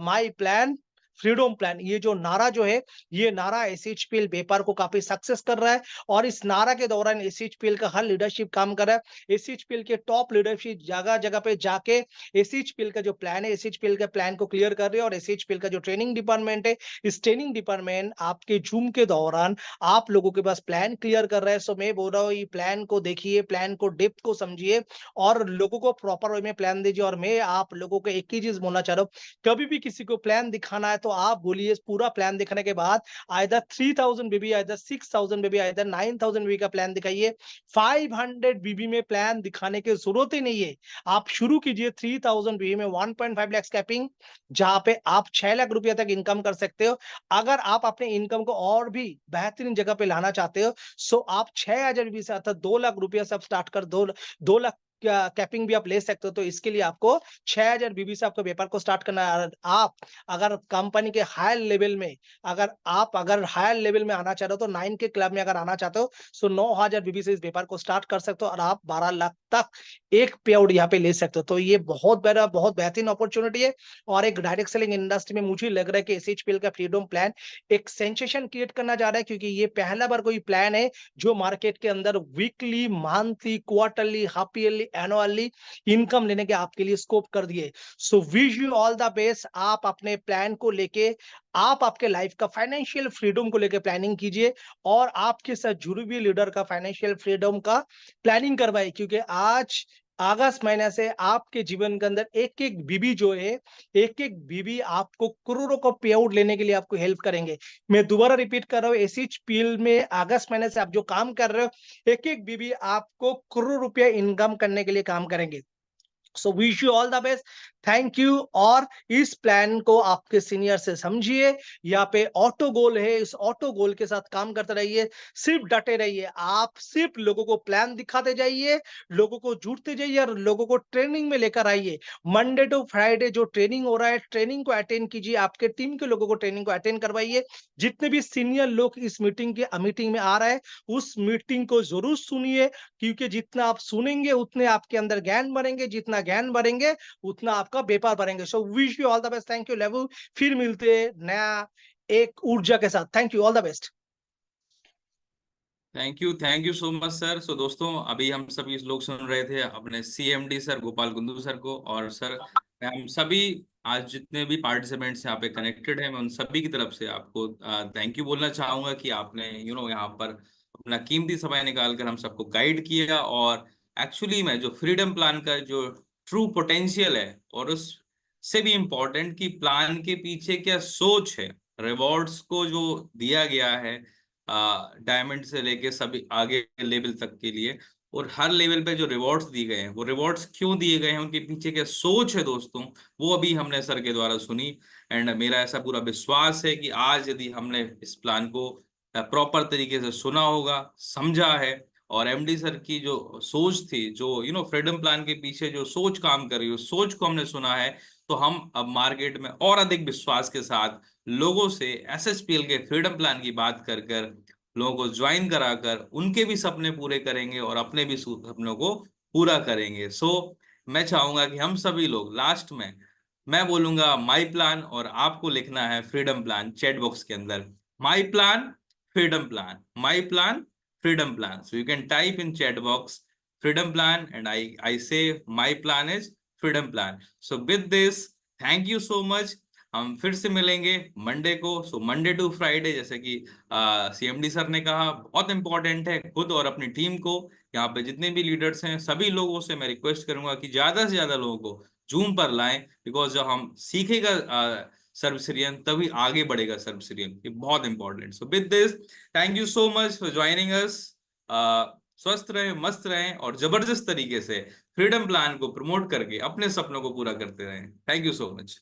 माई प्लान फ्रीडम प्लान, ये जो नारा जो है, ये नारा एसएचपीएल व्यापार को काफी सक्सेस कर रहा है। और इस नारा के दौरान एसएचपीएल का हर लीडरशिप काम कर रहा है। एसएचपीएल के टॉप लीडरशिप जगह जगह पे जाके एसएचपीएल का जो प्लान है, एसएचपीएल के प्लान को क्लियर कर रही है। और एसएचपीएल का जो ट्रेनिंग डिपार्टमेंट है, इस ट्रेनिंग डिपार्टमेंट आपके जूम के दौरान आप लोगों के पास प्लान क्लियर कर रहा है। सो मैं बोल रहा हूँ, ये प्लान को देखिए, प्लान को डेप्थ को समझिए और लोगों को प्रॉपर वे में प्लान दीजिए। और मैं आप लोगों को एक ही चीज बोलना चाह रहा हूँ, कभी भी किसी को प्लान दिखाना है तो तो आप बोलिए पूरा प्लान दिखाने के बाद आइदर 3000 बीबी, आइदर 6000 बीबी, आइदर 9000 बीबी का प्लान दिखाइए। 500 बीबी में प्लान दिखाने की जरूरत ही नहीं है। आप शुरू कीजिए 3000 बीबी में 1.5 लाख कैपिंग, जहां पे आप 6 लाख रुपया तक इनकम कर सकते हो। अगर आप अपने इनकम को और भी बेहतरीन जगह पे लाना चाहते हो, सो आप 6000 बीबी से अर्थात 2 लाख रुपया सब स्टार्ट कर 2 लाख कैपिंग भी आप ले सकते हो। तो इसके लिए आपको 6000 बीबी से आपको व्यापार को स्टार्ट करना है। आप अगर कंपनी के हायर लेवल में, अगर हायर लेवल में आना चाहते हो, तो 9 के क्लब में अगर आना चाहते हो, सो 9000 बीबी से इस व्यापार को स्टार्ट कर सकते हो और आप 12 लाख तक एक पे आउट यहाँ पे ले सकते हो। तो ये बहुत बड़ा, बहुत बेहतरीन अपॉर्चुनिटी है। और एक डायरेक्ट सेलिंग इंडस्ट्री में मुझे लग रहा है कि एसएचपीएल का फ्रीडम प्लान एक सेंसेशन क्रिएट करना जा रहा है, क्योंकि ये पहला बार कोई प्लान है जो मार्केट के अंदर weekly, monthly, quarterly, half yearly, annually income लेने के आपके लिए स्कोप कर दिए। सो wish you all the best. आप अपने प्लान को लेके, आप आपके लाइफ का फाइनेंशियल फ्रीडम को लेके प्लानिंग कीजिए और आपके साथ जुड़े हुए लीडर का फाइनेंशियल फ्रीडम का प्लानिंग करवाइए, क्योंकि आज अगस्त महीने से आपके जीवन के अंदर एक एक बीबी जो है, एक एक बीबी आपको करोड़ों का पे आउट लेने के लिए आपको हेल्प करेंगे। मैं दोबारा रिपीट कर रहा हूँ, एसएचपीएल में अगस्त महीने से आप जो काम कर रहे हो, एक एक बीबी आपको करोड़ रुपया इनकम करने के लिए काम करेंगे। सो wish you all the best, thank you. और इस प्लान को आपके सीनियर से समझिए। यहाँ पे ऑटो गोल है, इस ऑटो गोल के साथ काम करते रहिए, सिर्फ डटे रहिए। आप सिर्फ लोगों को प्लान दिखाते जाइए, लोगों को जुड़ते जाइए और लोगों को ट्रेनिंग में लेकर आइए। मंडे टू फ्राइडे जो ट्रेनिंग हो रहा है, ट्रेनिंग को अटेंड कीजिए, आपके टीम के लोगों को ट्रेनिंग को अटेंड करवाइए। जितने भी सीनियर लोग इस मीटिंग में आ रहा है, उस मीटिंग को जरूर सुनिए, क्योंकि जितना आप सुनेंगे उतने आपके अंदर ज्ञान बढ़ेंगे, जितना ज्ञान बढ़ेंगे उतना आपका व्यापार बढ़ेंगे। So wish you all the best, thank you लेवू। फिर मिलते हैं नया एक ऊर्जा के साथ। Thank you, all the best. Thank you so much sir. So दोस्तों, अभी हम सभी लोग सुन रहे थे अपने CMD sir Gopal Gundu sir को। और सर, हम सभी आज जितने भी पार्टिसिपेंट्स यहाँ पे कनेक्टेड हैं, मैं उन सभी की तरफ से आपको थैंक यू बोलना चाहूंगा कि आपने यहाँ पर अपना कीमती समय निकाल कर हम सबको गाइड किया। और एक्चुअली में जो फ्रीडम प्लान का जो ट्रू पोटेंशियल है, और उससे भी इम्पोर्टेंट कि प्लान के पीछे क्या सोच है, रिवॉर्ड्स को जो दिया गया है डायमंड से लेके सभी आगे लेवल तक के लिए, और हर लेवल पे जो रिवॉर्ड्स दिए गए हैं, वो रिवॉर्ड्स क्यों दिए गए हैं, उनके पीछे क्या सोच है दोस्तों, वो अभी हमने सर के द्वारा सुनी। एंड मेरा ऐसा पूरा विश्वास है कि आज यदि हमने इस प्लान को प्रॉपर तरीके से सुना होगा, समझा है, और एमडी सर की जो सोच थी, जो फ्रीडम प्लान के पीछे जो सोच काम कर रही है, उस सोच को हमने सुना है, तो हम अब मार्केट में और अधिक विश्वास के साथ लोगों से एसएसपीएल के फ्रीडम प्लान की बात कर कर, लोगों को ज्वाइन कराकर उनके भी सपने पूरे करेंगे और अपने भी सपनों को पूरा करेंगे। सो मैं चाहूंगा कि हम सभी लोग लास्ट में मैं बोलूंगा माई प्लान, और आपको लिखना है फ्रीडम प्लान चैट बॉक्स के अंदर। My plan, freedom plan, my plan, freedom plan. So you can type in chat box freedom plan, and I say my plan is freedom plan. So with this, thank you so much. हम फिर से मिलेंगे Monday को। So Monday to Friday, जैसे कि CMD sir ने कहा, बहुत इंपॉर्टेंट है खुद और अपनी टीम को। यहाँ पे जितने भी लीडर्स हैं, सभी लोगों से मैं रिक्वेस्ट करूंगा कि ज्यादा से ज्यादा लोगों को जूम पर लाएं, बिकॉज जब हम सीखेगा सर्वसिरियन, तभी आगे बढ़ेगा सर्वसिरियन। ये बहुत important. So with this, thank you so much for joining us. स्वस्थ रहें, मस्त रहें, और जबरदस्त तरीके से फ्रीडम प्लान को प्रमोट करके अपने सपनों को पूरा करते रहें। Thank you so much.